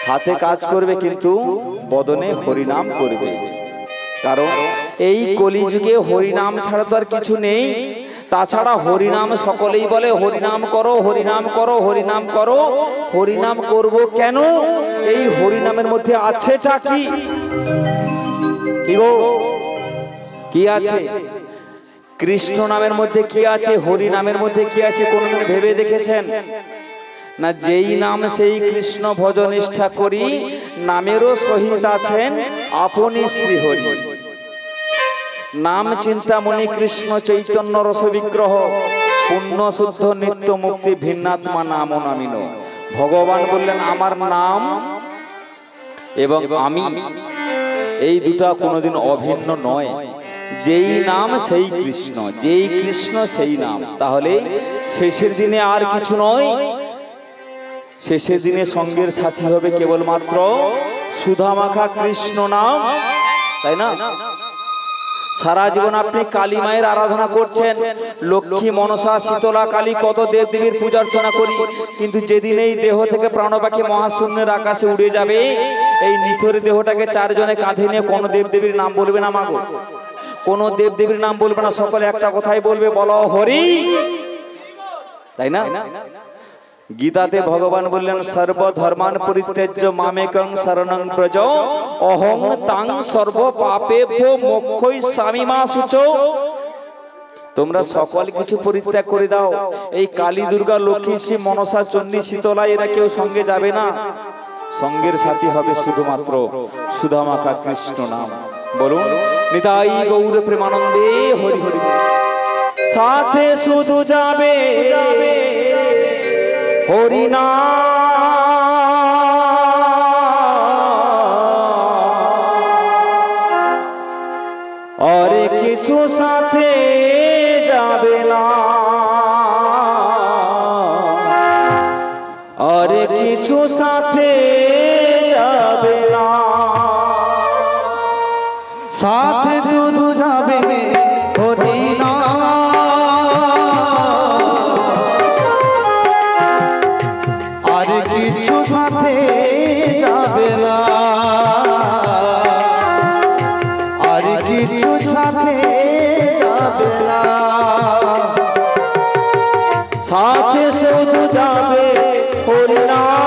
হাতে কাজ করবে কিন্তু বদনে হরিনাম করবে। কারণ এই কলিযুগে হরিনাম ছাড়া তো আর কিছু নেই। তাছাড়া হরিনাম সকলেই বলে হরিনাম করো, হরিনাম করো, হরিনাম করো। হরিনাম করব কেন? এই হরিনামের মধ্যে আছেটা কি? কি গো, কি আছে? কৃষ্ণ নামের মধ্যে কি আছে? হরি নামের মধ্যে কি আছে? কোনদিন ভেবে দেখেছেন না? যেই নাম সেই কৃষ্ণ ভজন নিষ্ঠা করি, নামেরও সহিত আছেন আপনি শ্রী হরি। নাম চিন্তামণি কৃষ্ণ চৈতন্য রস বিগ্রহ পুণ্য শুদ্ধ নিত্য মুক্তি ভিন্নাত্মা নাম নামিন। ভগবান বললেন আমার নাম এবং আমি এই দুটা কোনোদিন অভিন্ন নয়। যেই নাম সেই কৃষ্ণ, যেই কৃষ্ণ সেই নাম। তাহলে শেষের দিনে আর কিছু নয়, শেষের দিনে সঙ্গের সাথী হবে কেবলমাত্র সুধামাখা কৃষ্ণ নাম, তাই না? সারা জীবন আপনি কালী মায়ের আরাধনা করছেন, লক্ষ্মী মনসা শীতলা কালী কত দেব দেবীর পূজা অর্চনা করি, কিন্তু যেদিন এই দেহ থেকে প্রাণপাখি মহাশূন্যের আকাশে উড়ে যাবে, এই নিথর দেহটাকে চারজনে কাঁধে নিয়ে কোন দেব দেবীর নাম বলবে না মাগো, কোন দেব দেবীর নাম বলবে না, সকলে একটা কথাই বলবে, বলো হরি, তাই না? গীতাতে ভগবান বললেন সর্বধর্মান পরিত্যাজ্য মামেকং শরণং ব্রজ অহং তাং সর্ব পাপেভ্যো মোক্ষয়িষ্যামি মা শুচো। তোমরা সকল কিছু পরিত্যাগ করে দাও, এই কালী দুর্গা লক্ষ্মী শ্রী মনসা চণ্ডী শীতলা এরা কেউ সঙ্গে যাবে না, সঙ্গের সাথী হবে শুধুমাত্র সুধামাখা কৃষ্ণ নাম। বলুন নিতাই গৌর প্রেমানন্দে হরি হরি। সাথে শুধু যাবে হরি নাম, আর কিছু সাথে যাবে না, আর কিছু সাথে যাবে না। সাথে শুধু যাবে হরি নাম, আর কিছু সাথে যাবে না, আর কিছু সাথে যাবে না। সাথে শুধু যাবে হরি নাম,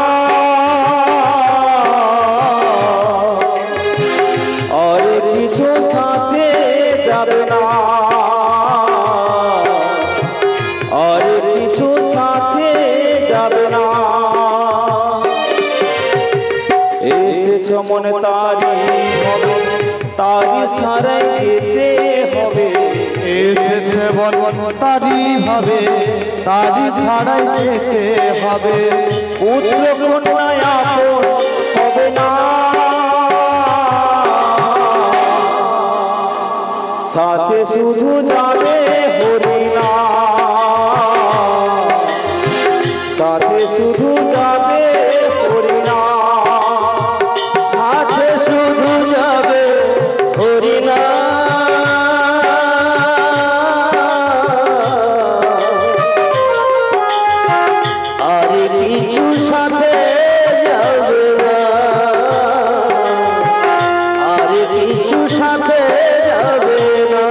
আর কিছু সাথে যাবে না, আর কিছু সাথে যাবে না। এসেছ মনে তারি হবে, তারি সারাই যেতে হবে। এসেছে বল তারি হবে, তারি ছাড়াই যেতে হবে। পুত্র কন্যায় আপন হবে না, সাথে শুধু যাবে হরি নাম, সাথে শুধু যাবে হরি নাম, সাথে শুধু যাবে হরি নাম, আর কিছু সাথে যাবে না, আর কিছু সাথে যাবে না।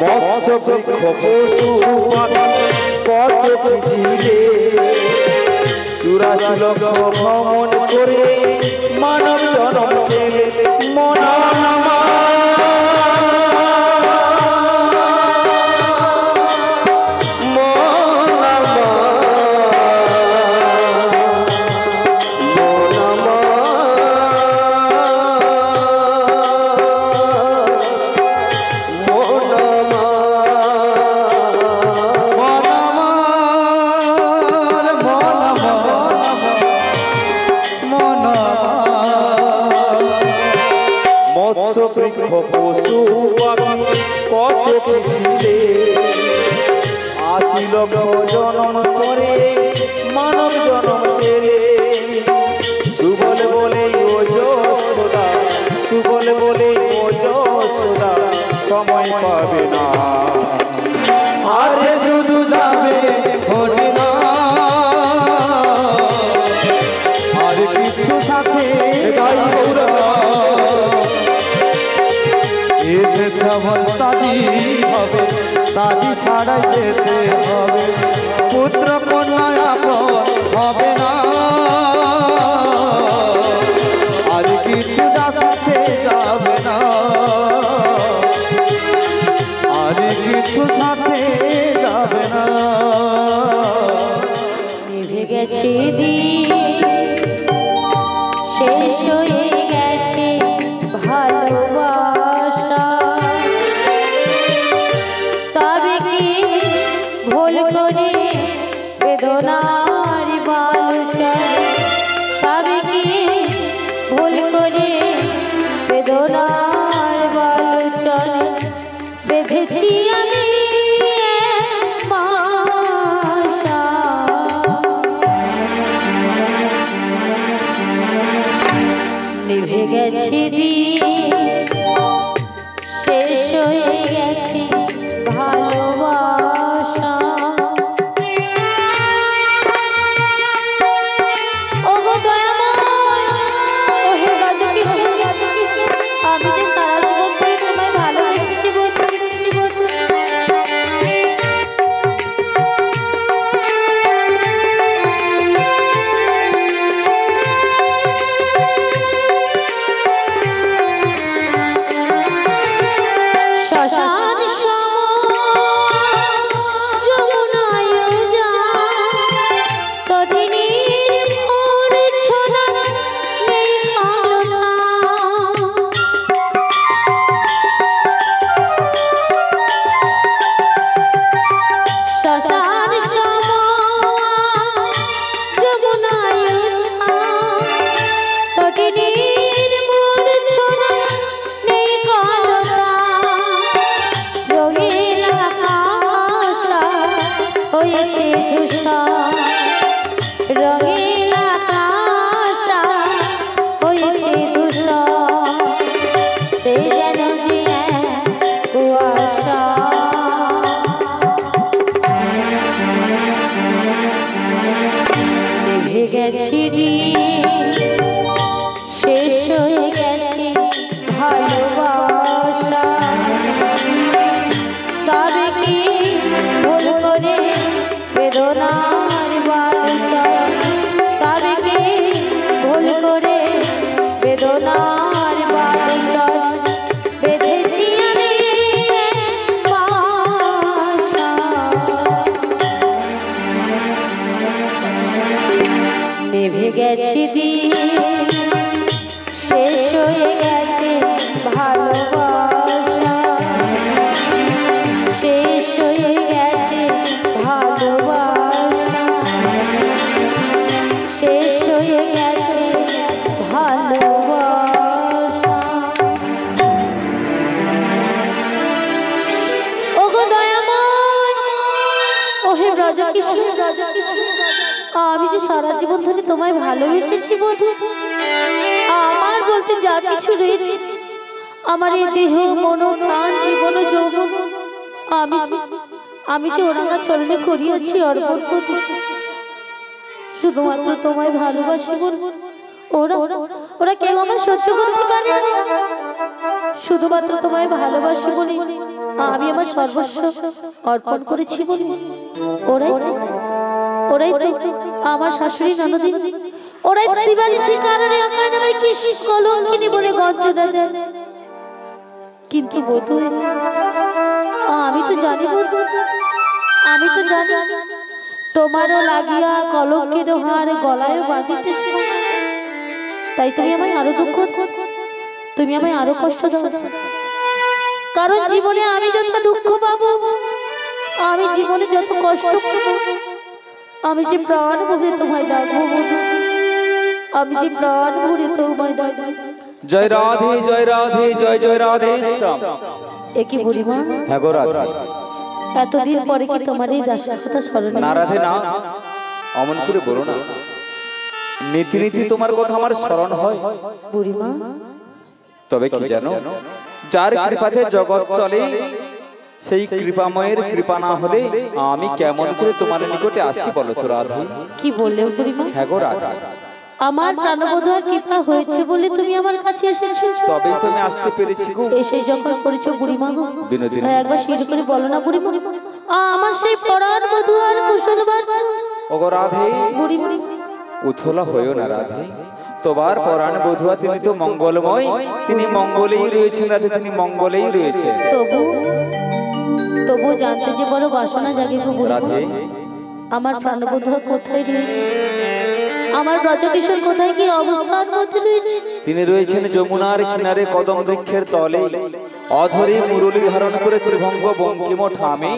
মৎস্য বৃক্ষ পশু পাখি কত কি ছিলে, 84 লক্ষ ভ্রমণ করে মানব জন্ম পেলে। মনা নামা মৎস্য বৃক্ষ পশু পাখি কত কি ছিলে, 80 লক্ষ জন্ম করে মানব জন্ম পেলে। সুবল বলে ও যশোদা, সুবল বলে ও যশোদা সময় পাবে না, সাথে শুধু যাবে হরি নাম, আর কিছু সাথে গাই গৌর এসেছে বল দাদি হবে, দাদি ছাড়াই যেতে হবে, পুত্র কন্যা আপন হবে না, আর কিছু সাথে যাবে না, আর কিছু সাথে যাবে না। নিভে গেছে দিন, শেষ হয়ে গেছে ভালোবাসা, তবে কি ভুল করে বেদনার বালুচা, তবে কি ভুল করে বেদনার বালুচল বেঁধেছি আমি বাসা। নিভে গেছে দিন, শেষ হয়ে গেছে ভালোবাসা। ওগো দয়াময়, ওহে রাজকিশোর, আমি যে সারা জীবন ধরে তোমায় ভালোবেসেছি বন্ধু। শ্মশান সম যমুনায় যা, তটিনীর মূর্ছনা নেই কলনা। শ্মশান সম যমুনায় যা, তটিনীর মূর্ছনা নেই কলনা। রঙিন আকাশা হয়েছে ধূসর, রঙিন আকাশা হয়েছে ধূসর, সে যেন যে এক কুয়াশা। নিভে গেছে দিন, শেষ হয়ে গেছে ভালোবাসা, তবে কি ভুল করে বেদনার বালুচা, তবে কি ভুল করে বেদনার বালুচা বেঁধেছি আমি বাসা। নিভে গেছে দিন, শেষ হয়ে গেছে ভালোবাসা, শেষ হয়ে গেছে ভালোবাসা, শেষ হয়ে গেছে ভালোবাসা। ওগো দয়াময়, ওহে ব্রজকিশোর, আমি যে সারা জীবন ধরে তোমায় ভালোবেসেছি বধূ। আমার বলতে যা কিছু রয়েছে, আমার এই দেহ মন প্রাণ জীবন ও যৌবন, আমি যে ওরাঙ্গা চরণে করিয়াছি অর্পণ বধূ। শুধুমাত্র তোমায় ভালোবাসি বলবো, ওরা ওরা কেউ আমার সহ্য করতে পারে না। শুধুমাত্র তোমায় ভালোবাসি বলে আমি আমার সর্বস্ব অর্পণ করেছি বলে ওরাই তো আমার শাশুড়ি ননদিন, ওরাই তো দিবানিশির কারণে অকারণে আমায় কি কলঙ্কিনী বলে গঞ্জনা দেয়। কিন্তু বধূ, আমি তো জানি বধূ, আমি তো জানি তোমারও লাগিয়া কলঙ্কের হার গলায় বাঁধিতেছে, তাই তুমি আমায় আরো দুঃখ, তুমি আমায় আরো কষ্ট দাও। কারণ জীবনে আমি যত দুঃখ পাবো, আমি জীবনে যত কষ্ট পাবো, আমি যে প্রাণ ভরে তোমায় ডাকবো বধূ, আমি যে প্রাণ ভরে তোমায় ডাকবো। জয় রাধে, জয় রাধে, জয় জয় রাধে শ্যাম। একই বুড়িমা, হ্যাঁ গো রাধে, এতদিন পরে কি তোমার এই দাসের কথা স্মরণ? না রাধে না, অমন করে বলো না। নীতি নীতি তোমার কথা আমার স্মরণ হয় বুড়িমা। তবে কি জানো, যার কৃপাতে জগৎ চলে, সেই কৃপাময়ের কৃপা না হলে আমি কেমন করে তোমার নিকটে আসি বলো তো রাধে? কি বললে বুড়িমা? হ্যাঁ গো রাধে, আমার প্রাণবোধের কৃপা হয়েছে বলে তুমি আমার কাছে এসেছো। তবেই তো আমি আসতে পেরেছি গো। এসে যখন করেছো বুড়িমা গো, বিনোদিনী। একবার শির করে বলো না বুড়িমা, আমার সেই পরাণ বধূ আর কুশল বার্তা। ওগো রাধে, বুড়িমা উথলা হইও না রাধে, তোমার পরাণ বধুয়া তিনি তো মঙ্গলময়, তিনি মঙ্গলেই রয়েছেন রাধে, তিনি মঙ্গলেই রয়েছেন। তবু তবু জানতে যে বড় বাসনা জাগে গো বুড়িমা, রাধে, আমার প্রাণবধূ কোথায় রয়েছে, আমার ব্রজকিশোর কোথায় কি অবস্থার মধ্যে রয়েছে। তিনি রয়েছেন যমুনার কিনারে কদম বৃক্ষের তলে, অধরে মুরলী ধারণ করে ত্রিভঙ্গ বঙ্কিম ঠামে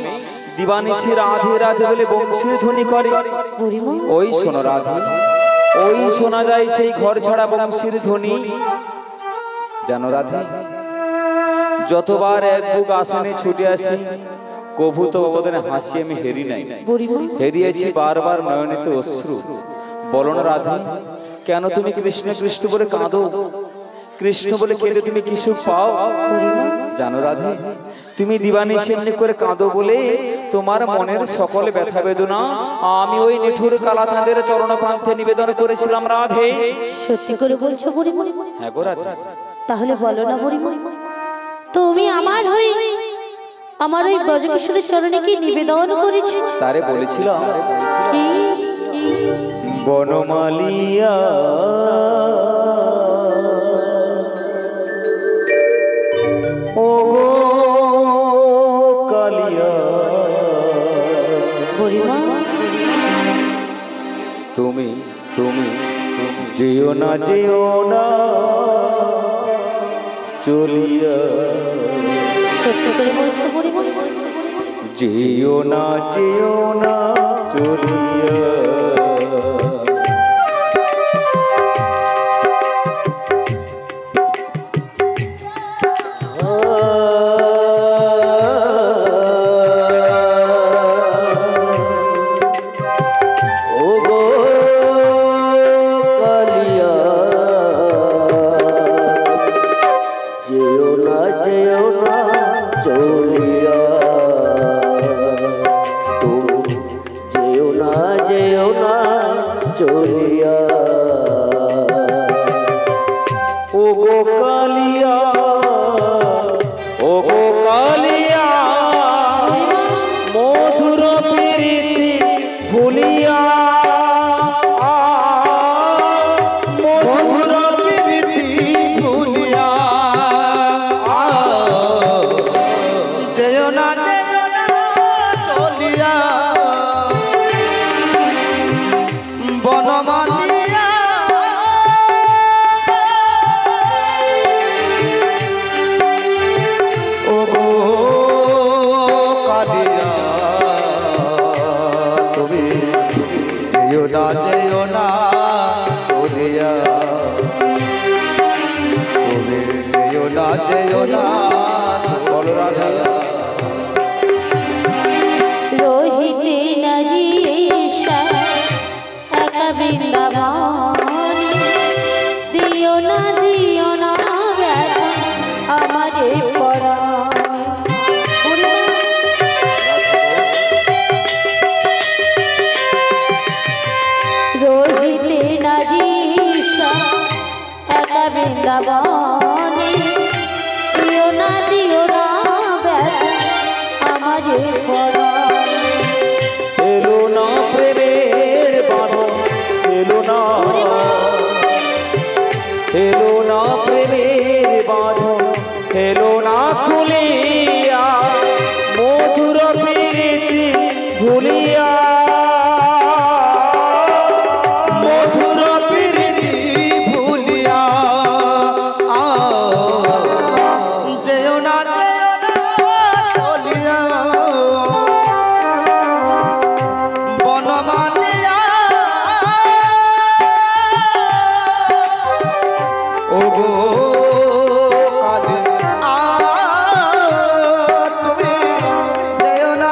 দিবানিশি রাধে রাধে বলে বংশীর ধ্বনি করে। বুড়িমা ওই শোনো রাধে, ওই শোনা যায় সেই ঘর ছাড়া বংশীর ধ্বনি। জানো রাধে, যতবার এক বুক আসনে ছুটে আসি, কভু তো অবদানে হাসি আমি হেরি নাই, বুড়িমা হেরিয়েছি বারবার নয়নেতে অশ্রু। বলো না রাধে, কেন তুমি কৃষ্ণ কৃষ্ণ বলে কাঁদো, কৃষ্ণ বলে কেঁদে তুমি কি সুখ পাও? জানো রাধে, তুমি দিবানিশি এমনি করে কাঁদো বলে তোমার মনের সকল ব্যথা বেদনা আমি ওই নিঠুর কালাচাঁদের চরণ প্রান্তে নিবেদন করেছিলাম রাধে। সত্যি করে বলছো বুড়িমা? হ্যাঁ গো রাধে। তাহলে বলো না বুড়িমা, তুমি আমার হয়ে আমার ওই ব্রজকিশোরের চরণে কি নিবেদন করেছো? তারে বলেছিলাম কি বনমালিয়া ও গো কালিয়া, বুড়িমা তুমি তুমি যেও না যেও না চলিয়া, সত্যি করে বলছো বুড়িমা? যেও না চলিয়া। রোহিতে নারী একা বৃন্দাবন, দিও না ব্যথা আমারে পরাণ। রোহিতে নারী একা বৃন্দাবনে, দিও না ব্যথা আমারে পরাণ। এলো না প্রেমের বাঁধন, এলো না প্রেমের বাঁধন, এলো না খুলিয়া মধুর প্রীতি ভুলিয়া, মধুর প্রীতি ভুলিয়া। যেও না চলিয়া বনমালিয়া, ও গো কালিয়া, তুমি যেও না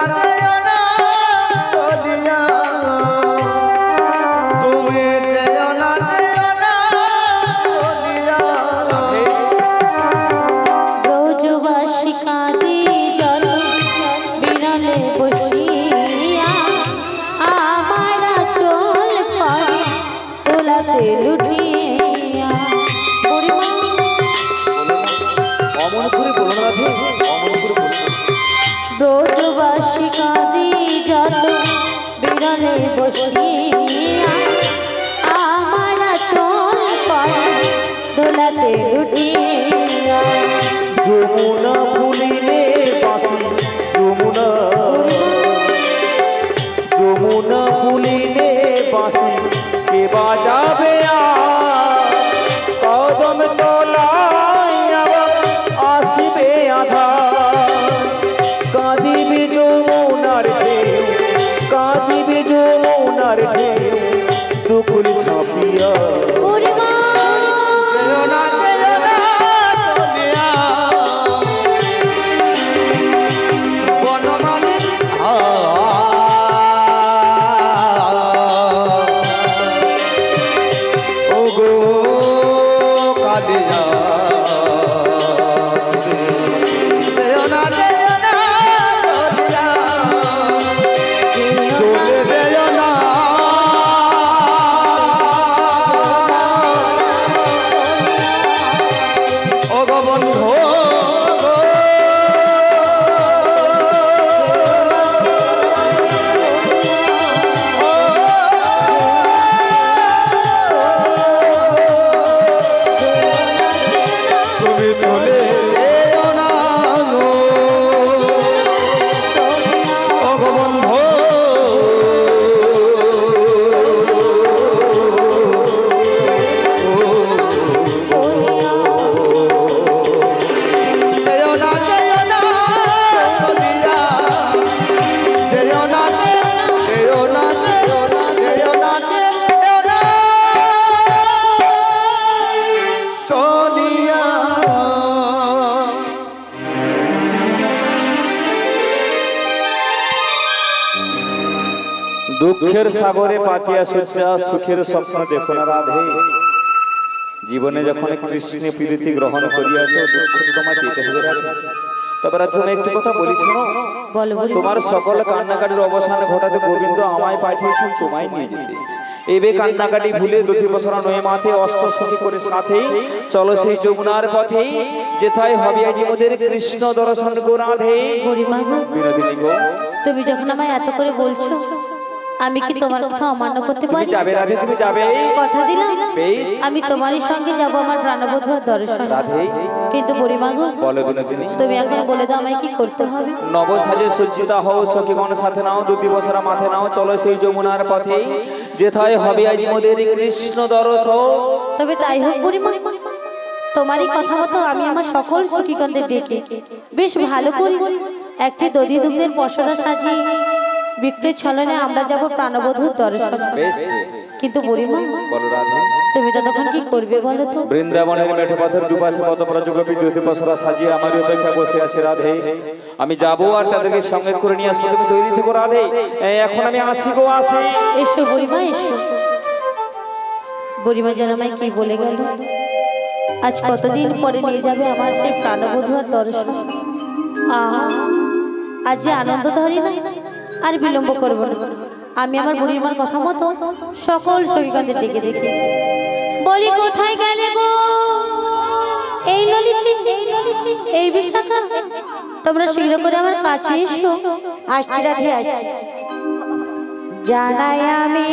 লুটিয়া বুড়িমা অমন করে বলো না রাধে, অমন করে বলো না। ব্রজবাসী কাঁদি যত বিরলে বসিয়া আমার চল পড়ে দোলাতে লুটিয়া যমুনা পুলিনে বাসি যমুনা, যমুনা পুলিনে বাসি কে বাজাবে আর কদম তলায় আবার আসবে আধার। কাঁদিবে যমুনার ঢেউ, কাঁদিবে যমুনার ঢেউ দুকুল ছাপিয়া। বুড়িমা যেও না চলিয়া বনমালী ও গো কালিয়া যেও না চলিয়া চলে যেও না ও গো বন্ধু গো। তুমি চলে যেও না গো ও গো বন্ধু যেও না চলিয়া যেও না যেও না যেও না চলিয়া। দুঃখের সাগরে পাতিয়া সজ্জা সুখের স্বপ্ন দেখো না রাধে। জীবনে যখন কৃষ্ণ প্রীতি গ্রহণ করিয়াছ দুঃখ তো তোমায় পেতে হবে রাধে। তবে রাধে তুমি একটি কথা বলিস না, বল বল তোমার সকল কান্নাকাটির অবসান ঘটাতে গোবিন্দ আমায় পাঠিয়েছেন তোমায় নিয়ে যেতে। এবে কান্নাকাটি ভুলে দুটি বছর নয় মাথে অষ্টসখী করে সাথেই চলো সেই যমুনার পথে যেথায় হবে আজ মোদের কৃষ্ণ দর্শন গো রাধে। বুড়িমা গো, বিনোদিনী গো, তুমি যখন আমায় এত করে বলছো আমি কি তোমার কথা অমান্য করতে তুমি পারি? যাবে রাধে, তুমি যাবে। কথা দিলাম বেশ। আমি তোমারই সঙ্গে যাব আমার প্রাণবধূ দর্শন। রাধে। কিন্তু বুড়িমা গো, বলো বিনোদিনী। তুমি এখন বলে দাও আমায় কি করতে হবে? নব সাজে সজ্জিতা হও সখীগণ সাথে নাও দুটি বছর মাথে নাও চলো সেই যমুনার পথে যেথায় হবে আজ মোদের কৃষ্ণ দর্শন। তবে তাই হোক বুড়িমা, তোমারই কথা মতো আমি আমার সকল সখীগণদের ডেকে বেশ ভালো করি একটি দধি দুগ্ধের পসরা সাজিয়ে বিক্রির ছলনে আমরা যাব প্রাণবধূর দর্শন। বেশ বেশ। কিন্তু বুড়িমা, বলো রাধে। তুমি ততক্ষণ কি করবে বলো তো? বৃন্দাবনের মেঠো পথের দুপাশে পদব্রজ গোপী দুটি পসরা সাজিয়ে আমার অপেক্ষা বসে আছে রাধে। আমি যাবো আর তাদেরকে সঙ্গে করে নিয়ে আসবো, তুমি তৈরি থেকো রাধে। এখন আমি আসি গো, আসি। এসো বুড়িমা এসো। বুড়িমা যেন আমায় কি বলে গেল, আজ কতদিন পরে নিয়ে যাবে আমার সেই প্রাণবধূ আর দর্শন। আহা, আজ যে আনন্দ ধরি না, আর বিলম্ব করব না। আমি আমার বুড়িমার কথা মতো সকল সখীগণদের ডেকে দেখি বলি, কোথায় গেলে গো এই ললিতে, এই বিশাখা? তোমরা শীঘ্র করে আমার কাছে এসো। আসছি রাধে আসছি। জানাই আমি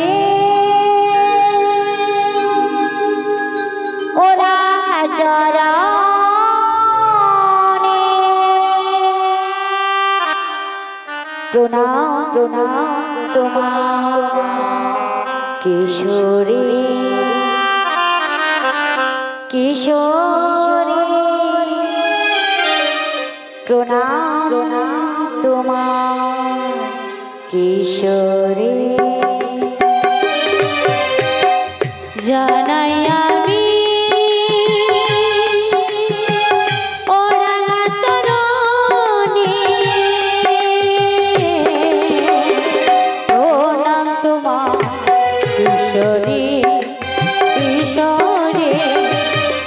ওরা চরণে প্রণাম প্রণাম তোমার কিশোরী কিশোরী প্রণাম প্রণাম তোমার কিশোরী। জানাই আমি ওরা চরণে প্রণাম তোমার কিশোরী কিশোরী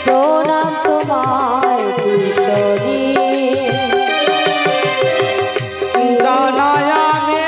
প্রণাম তোমার কিশোরী। জানাই আমি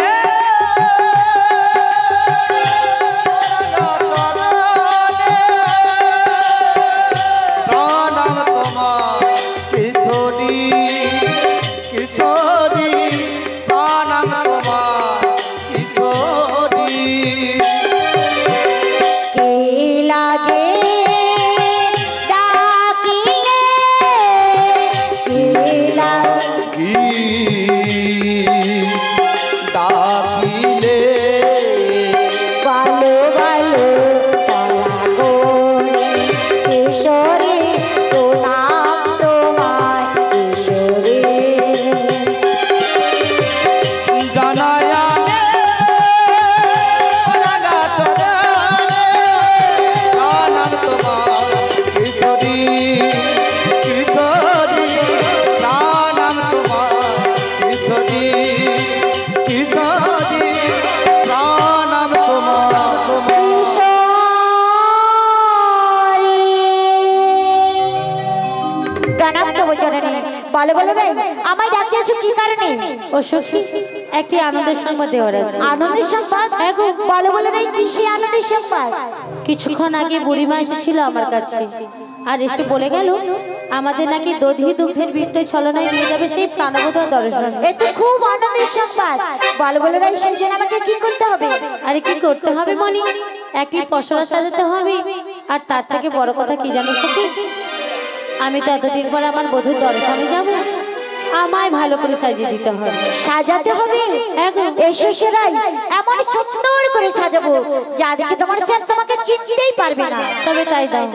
আছো কি কারণে? ও সখী, একটি আনন্দের সংবাদ দেওয়ার আছে। আনন্দের সংবাদ? বলো বলো রে, কি সেই আনন্দের সংবাদ? কিছুক্ষণ আগে বুড়িমা এসেছিল আমার কাছে, আর এসে বলে গেল আমাদের নাকি দধি দুগ্ধের বিক্রয় ছলনায় নিয়ে যাবে সেই প্রাণবধূ দর্শন। এ তো খুব আনন্দের সংবাদ। বলো বলো রে, সেই জন্য আমাকে কি করতে হবে? আরে কি করতে হবে মনি, একটি পসরা সাজাতে হবে। আর তার থেকে বড় কথা কি জানো সখী, আমি তো এতদিন পর আমার বধূর দর্শনে যাব, আমায় ভালো করে সাজিয়ে দিতে হবে। সাজাতে হবে? এসো সেরাই, এমন সুন্দর করে সাজাবো যা দেখে তোমার স্যার তোমাকে চিনতেই পারবে না। তবে তাই দাও।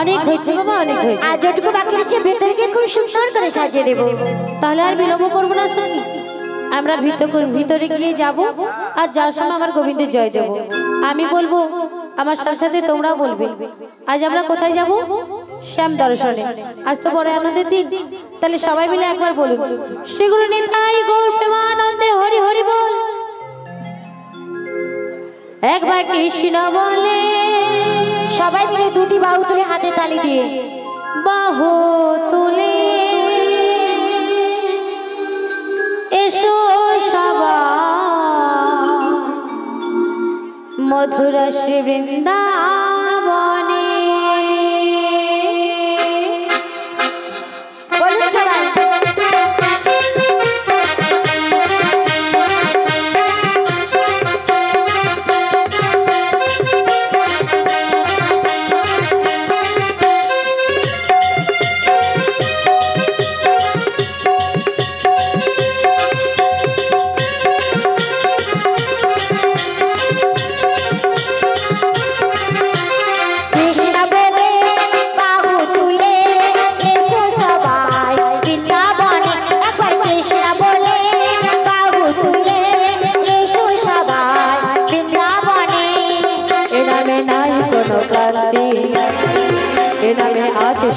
অনেক হয়েছে বাবা, অনেক হয়েছে। আর যেটুকু বাকি রয়েছে ভেতরে গিয়ে খুব সুন্দর করে সাজিয়ে দেবো। তাহলে আর বিলম্ব করবো না শুনি, আমরা ভিতরে গিয়ে যাব, আর যাওয়ার সময় আমার গোবিন্দের জয় দেব। আমি বলবো, আমার সাথে সাথে তোমরাও বলবে। আজ আমরা কোথায় যাব? শ্যাম দর্শনে। আজ তো বড় আনন্দের দিন, তাহলে সবাই মিলে একবার বলুন, সেগুলো নিতাই গৌর প্রেমানন্দে হরি হরি বল। একবার কৃষ্ণ বলে, সবাই মিলে দুটি বাহু তুলে হাতে তালি দিয়ে বাহু তুলে এসো সবাই মধুর শ্রী বৃন্দাবনে। বলুন সবাই।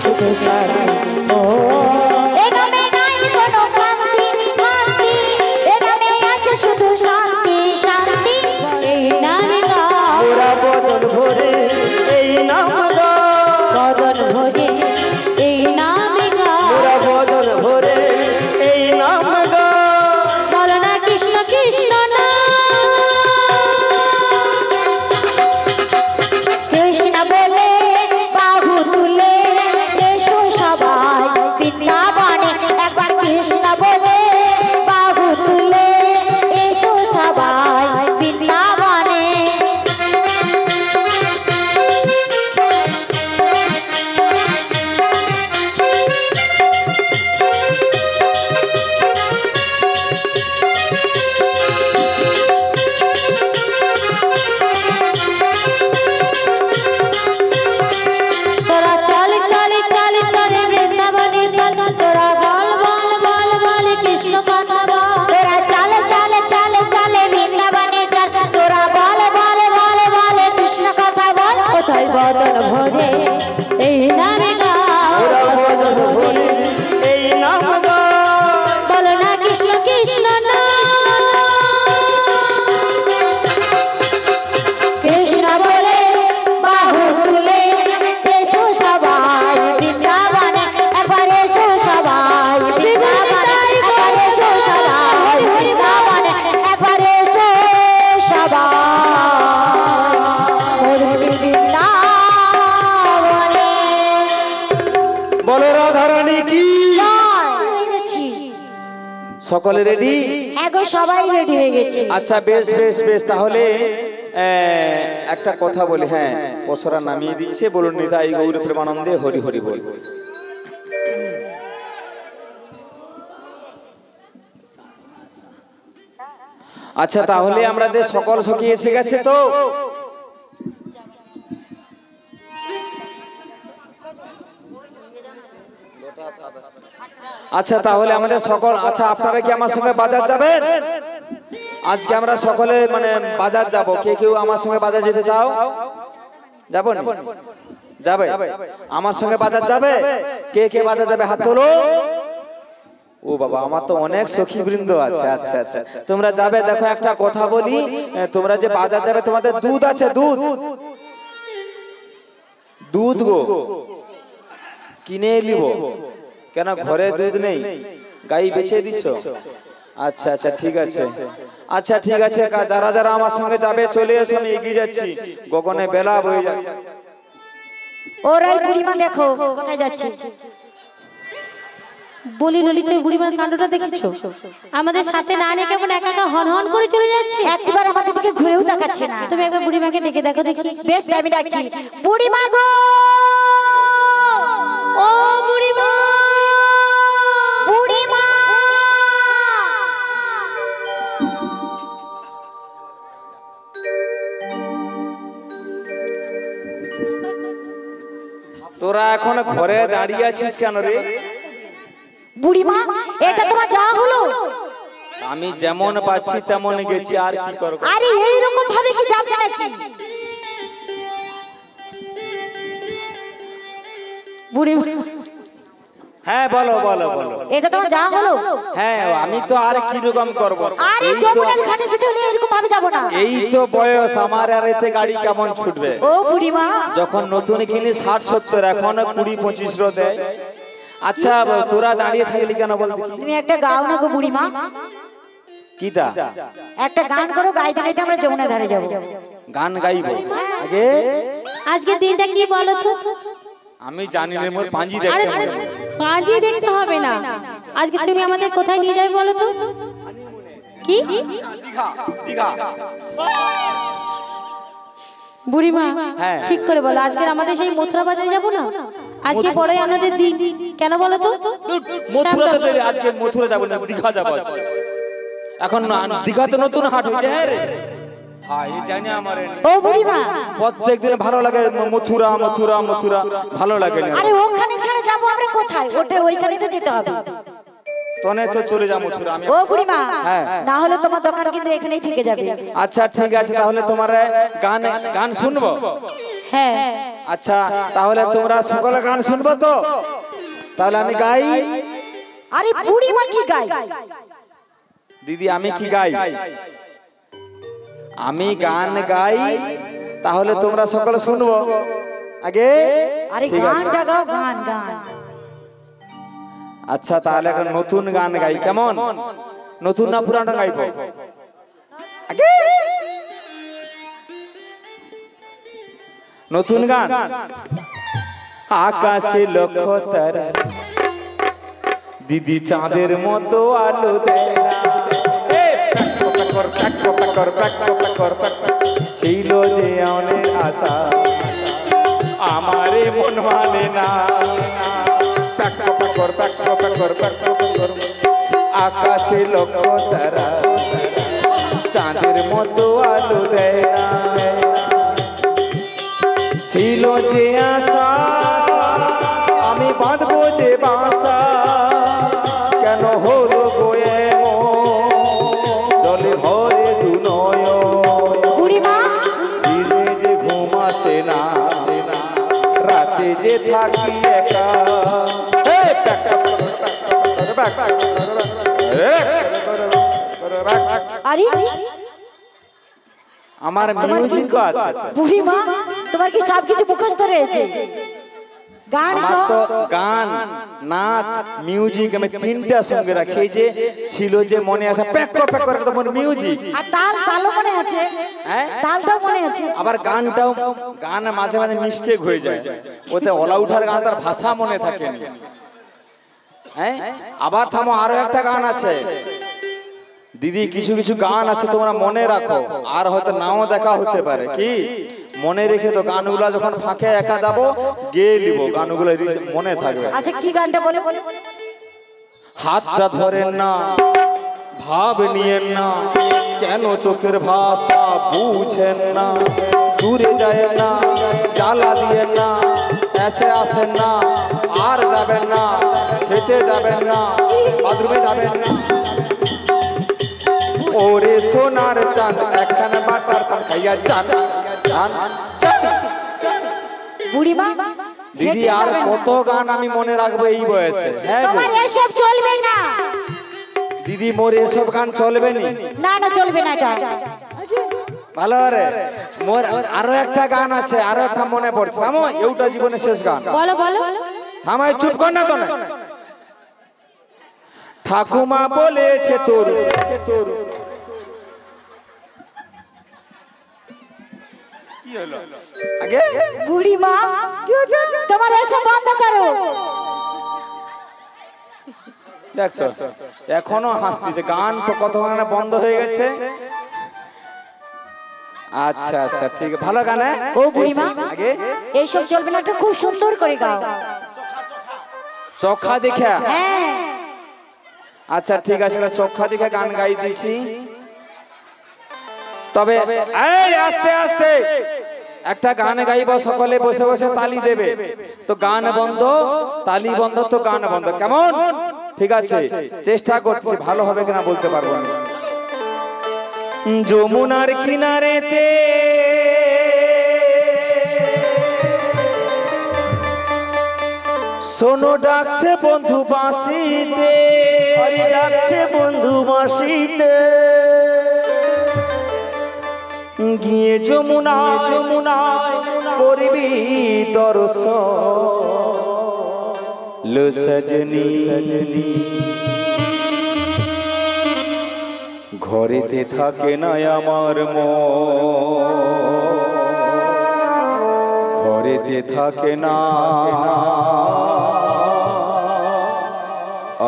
শুধু শান্তি, ও এনামে নাই কোনো ক্লান্তি ক্লান্তি, এনামে আছে শুধু শান্তি শান্তি। এই নামে ওরা বদন ভরে এই নাম গা, বদন ভরে এই নামে গা, ওরা বদন ভরে এই নাম গা। বলো না কৃষ্ণ কৃষ্ণ না, কৃষ্ণ বলে বাহু তুলে এসো সবাই বৃন্দাবনে। একবার কৃষ্ণ বলে বাহু তুলে এসো সবাই বৃন্দাবনে। সকলে রেডি? হ্যাঁ গো, সবাই রেডি হয়ে গেছে। আচ্ছা বেশ বেশ বেশ, তাহলে একটা কথা বলি। হ্যাঁ, পসরা নামিয়ে দিচ্ছে, বলুন নিতাই গৌর প্রেমানন্দে হরি হরি বল। আচ্ছা তাহলে আমাদের সকল সখী এসে গেছে তো? আচ্ছা তাহলে আমাদের সকল, আচ্ছা আপনারা কি আমার সঙ্গে বাজার যাবেন? আজকে আমরা সকলে মানে বাজার যাব। কে কেউ আমার সঙ্গে বাজার যেতে চাও? যাবো না? যাবে? আমার সঙ্গে বাজার যাবে? কে কে বাজার যাবে হাত তোলো। ও বাবা, আমার তো অনেক সখী বৃন্দ আছে। আচ্ছা আচ্ছা, তোমরা যাবে। দেখো একটা কথা বলি, তোমরা যে বাজার যাবে তোমাদের দুধ আছে? দুধ দুধ গো কিনে নিব। কেন ঘরে দুধ নেই? গাই বেচে দিচ্ছ? আচ্ছা আচ্ছা ঠিক আছে, আচ্ছা ঠিক আছে। যারা যারা আমার সঙ্গে যাবে চলে এসো, আমি এগিয়ে যাচ্ছি। গগনে বেলা বয়ে যাচ্ছে। ওরাই বুড়িমা দেখো কোথায় যাচ্ছে। বলি ললিত, বুড়িমার কাণ্ডটা দেখেছো? আমাদের সাথে না নিয়ে কেমন একা একা হন হন করে চলে যাচ্ছে। একবার আমাদের দিকে ঘুরেও তাকাচ্ছে না। তুমি একবার বুড়িমাকে ডেকে দেখো দেখি। বেশ, আমি ডাকছি। বুড়িমা গো, ও বুড়িমা, বুড়িমা। তোরা এখন ঘরে দাঁড়িয়ে আছিস কেন রে? বুড়িমা, এটা তোমার যা হলো? আমি যেমন পাচ্ছি তেমন গেছি, আর কি করব? আরে এইরকম ভাবে কি যাবে নাকি? বুড়িমা, হ্যাঁ বলো বলো বলো। এটা তোমার যা হলো? হ্যাঁ, আমি তো আর কি রকম করব? আরে যমুনার ঘাটে যেতে হলে এরকম ভাবে যাব না। এই তো বয়স আমার, আর এতে গাড়ি কেমন ছুটবে? ও বুড়িমা, যখন নতুন কিনি 60-70, এখন 20-25 দেয়। আচ্ছা তোরা দাঁড়িয়ে থাকলি কেন বল দেখি? তুমি একটা গাও না গো বুড়িমা। কিটা? একটা গান করো, গাইতে গাইতে আমরা যমুনা ধারে যাব। গান গাইবো আগে? আজকে দিনটা কি বলো তো? আমি জানি না, মোর পাঁজি আরে দেখতে হবে। পাঁজি দেখতে হবে না। আজকে তুমি আমাদের কোথায় নিয়ে যাবে বলো তো? কি? দীঘা। দীঘা বুড়িমা হ্যাঁ। ঠিক করে বলো, আজকে আমাদের সেই মথুরা বাজারে যাব না? আজকে বড়ই আনন্দের দিন, কেন বলো তো? মথুরাতে তো আজকে মথুরা যাব না, দীঘা যাব আজকে। এখন দীঘাতে নতুন হাট হয়েছে। হ্যাঁ রে, হ্যাঁ এই জানি আমার। ও বুড়িমা, প্রত্যেক দিন ভালো লাগে মথুরা মথুরা মথুরা, ভালো লাগে না। আরে ওখানে ছাড়া যাব আমরা কোথায়? ওটা ওইখানে তো যেতে হবে। তনে তো চলে যা মথুরা। আমি ও বুড়িমা, হ্যাঁ। না হলে তোমার দোকান কিন্তু এখানেই থেকে যাবে। আচ্ছা ঠিক আছে, তাহলে তোমার গান গান শুনবো। হ্যাঁ। আচ্ছা তাহলে তোমরা সকলে গান শুনবো তো? তাহলে আমি গাই। আরে বুড়িমা কি গায়? দিদি আমি কি গাই? আমি গান গাই, তাহলে তোমরা সকলে শুনবো আগে। আরে ঠিক আছে। গানটা গাও, গান গান। আচ্ছা তাহলে একটা নতুন গান গাই, কেমন? নতুন না পুরানো গাইবো আগে? নতুন গান। আকাশে লক্ষ তারা, দিদি চাঁদের মতো আলো দেয় না। ছিল যে অনেক আশা, আমারে মন মানে না। আকাশে লক্ষ তারা, চাঁদের মতো আলো দেয় না। ছিল যে আশা, আমি বাঁধবো যে বাসা, কেন হলো গোয়ে জলে ভরে দু নয়ন। বুড়িমা, দিনে যে ঘুম আসে না, রাতে যে থাকি একা। আরে আমার মিউজিক আছে। বুড়িমা, তোমার কি সব কিছু মুখস্থ রয়েছে? গান আমার সব? তো গান, নাচ, মিউজিক আমি তিনটা সঙ্গে রাখি। এই যে ছিল যে মনে আসা, প্যাক প্যাক করে তো মনে মিউজিক। আর তালও মনে আছে? হ্যাঁ? তালটাও মনে আছে? আবার গানটাও, গান মাঝে মাঝে মিস্টেক হয়ে যায়। ওতে ওলা উঠার গান, তার ভাষা মনে থাকে না। হ্যাঁ, আবার থামো, আরো একটা গান আছে। দিদি কিছু কিছু গান আছে তোমরা মনে রাখো, আর হয়তো নাও দেখা হতে পারে, কি মনে রেখে তো গানগুলা যখন ফাঁকে একা যাবো গেয়ে নিব, গানগুলো মনে থাকবে। আচ্ছা কি গানটা বলে? হাতটা ধরেন না, ভাব নিয়েন না, কেন চোখের ভাষা বুঝেন না, দূরে যায় না, জ্বালা দিয়েন না, এসে আসেন না, আর যাবেন না, খেতে যাবেন না, বাথরুমে যাবেন না। ওরে সোনার চাঁদ একখানা বাটার পান খাইয়া চান চান চান। বুড়িমা দিদি আর কত গান আমি মনে রাখবো এই বয়সে? হ্যাঁ গো। তোমার এসব চলবে না দিদি মোর এসব গান চলবে নি? না না চলবে না এটা। ভালো রে, মোর আরো একটা গান আছে, আরো একটা মনে পড়ছে। থামো, এইটা জীবনের শেষ গান। বলো বলো। থামাই, চুপ কর না তো না। ঠাকুমা বলেছে তোর কি হলো আগে? বুড়িমা কি হচ্ছে? তোমার এসব বন্ধ করো। দেখছো এখনো হাসতেছে, গান তো কতক্ষণ বন্ধ হয়ে গেছে। আচ্ছা আচ্ছা ঠিক আছে, ভালো গান। ও বুড়িমা আগে এইসব চলবে না, একটা খুব সুন্দর করে গাও। চোখা দেখা? হ্যাঁ আচ্ছা ঠিক আছে, চোখা দেখে গান গাই দিছি। তবে এই আস্তে আস্তে একটা গান গাইব, সকলে বসে বসে তালি দেবে। তো গান বন্ধ, তালি বন্ধ, তো গান বন্ধ, কেমন? ঠিক আছে, চেষ্টা করছি, ভালো হবে কিনা বলতে পারবো না। যমুনার কিনারেতে শোনো ডাকছে বন্ধু বাঁশিতে, ডাকছে বন্ধু বাঁশিতে, গিয়ে যমুনা যমুনায় করবি দর্শন, লো সজনী সজনী ঘরেতে থাকে না আমার মন, ঘরেতে থাকে না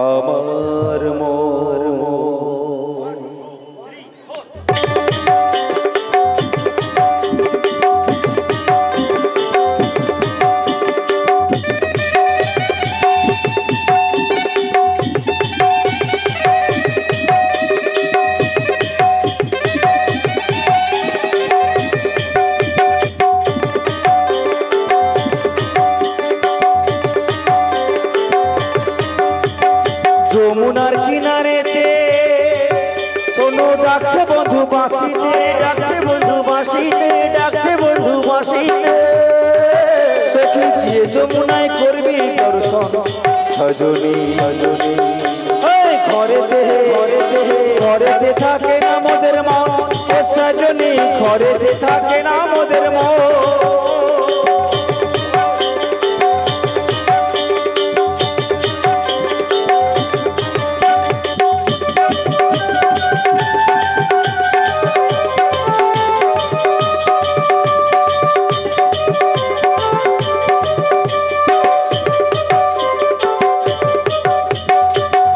আমার মন। যমুনার কিনারেতে শোনো ডাকছে বন্ধু বাঁশিতে, ডাকছে বন্ধু বাঁশিতে, ডাকছে বন্ধু বাঁশিতে, সখী গিয়ে যমুনায় করবি দর্শন, সজনী সজনী ঘরেতে ঘরেতে থাকে না মোদের মন, ও সজনী ঘরেতে থাকে না মোদের মন।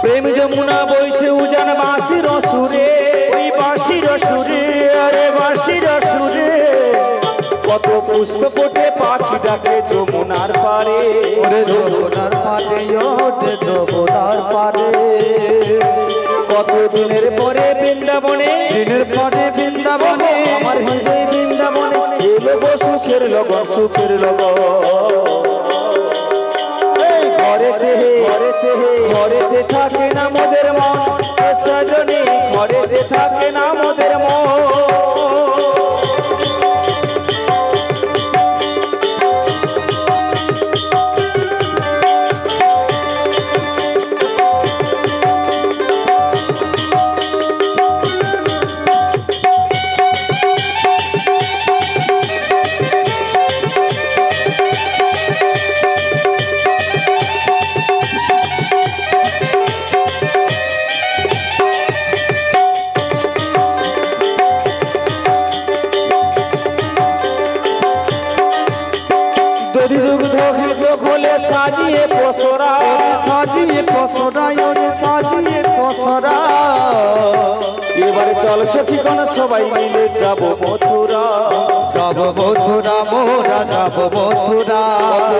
প্রেম যমুনা বইছে উজান বাঁশির সুরে, ওই বাঁশির সুরে, আরে বাঁশির সুরে, কত পুষ্প ফোটে পাখি ডাকে যমুনার পারে, ওরে যমুনার পারে, ওরে যমুনার পারে, কত দিনের পরে বৃন্দাবনে, দিনের পরে বৃন্দাবনে, আমার হৃদয় বৃন্দাবনে এলো গো সুখের লগন, সুখের লগন। এই ঘরেতে ঘরেতে থাকে না মোদের মন, ও সজনী ঘরেতে থাকে না মোদের মন। দধি দুগ্ধ ঘৃত খোলে সাজিয়ে পসরা, সাজিয়ে পসরা, ওরে সাজিয়ে পসরা, চল সখী কোন সবাই মিলে যাব মথুরা। যাব মথুরা মোরা যাব মথুরা।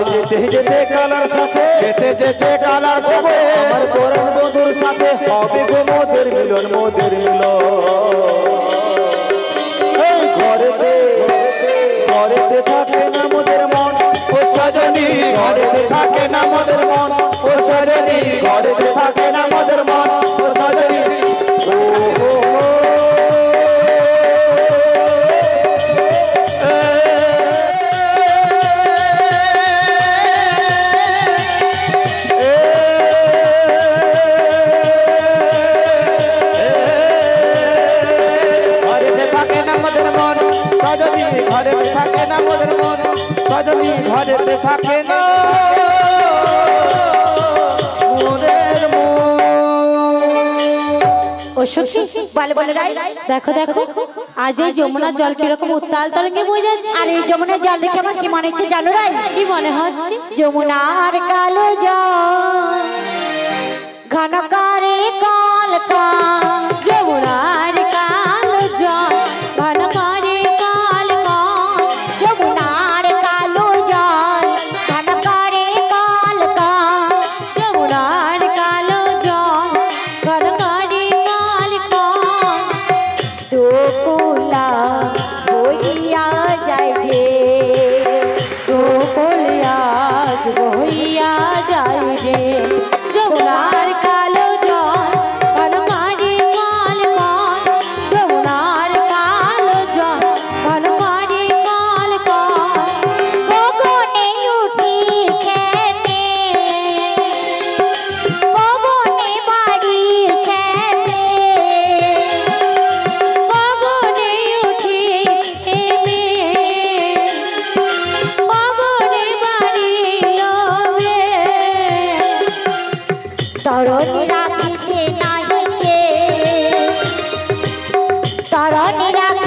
যেতে যেতে কালার সাথে যেতে যেতে কালার সাথে আমার পরাণ বন্ধুর সাথে হবে গো মোদের মিলন মোদের মিলন। এই ঘরেতে ঘরেতে থাকে না মোদের মন ও সজনী ঘরেতে থাকে না মোদের মন। ও সজনী ঘরেতে থাকে না মোদের মন। ও সজনী ও হো হো। ঘরেতে থাকে না মোদের মন। সজনী ঘরেতে থাকে না মোদের মন। সজনী ঘরেতে থাকে না মোদের মন। ও সখী বলে বলে রাই দেখো দেখো আজ এই যমুনার জল কিরকম উত্তাল তরঙ্গে বয়ে যাচ্ছে। আর এই যমুনার জল দেখে আমার কি মনে হচ্ছে জানো রাই? কি মনে হচ্ছে? যমুনার কালো জল ঘন করে কলকা। যমুনার কালো জল ঘন করে কলকা। যমুনার কালো জল ঘন করে কলকা। যমুনার কালো জল ঘন করে কলকা। দুকুলা বহিয়া যায় ঢে। গোকুল আজ বহিয়া যায় রে। যমুনার কালো জল ঘন করে কলকা। যমুনার কালো জল ঘন করে কলকা। গগনে উঠিছে মেঘ, পবনে বাড়িছে মেঘ। পবনে উঠেছে মেঘ, পবনে বাড়িল মেঘ। তরণী রাখিতে নাহি কে, তরণী রাখিতে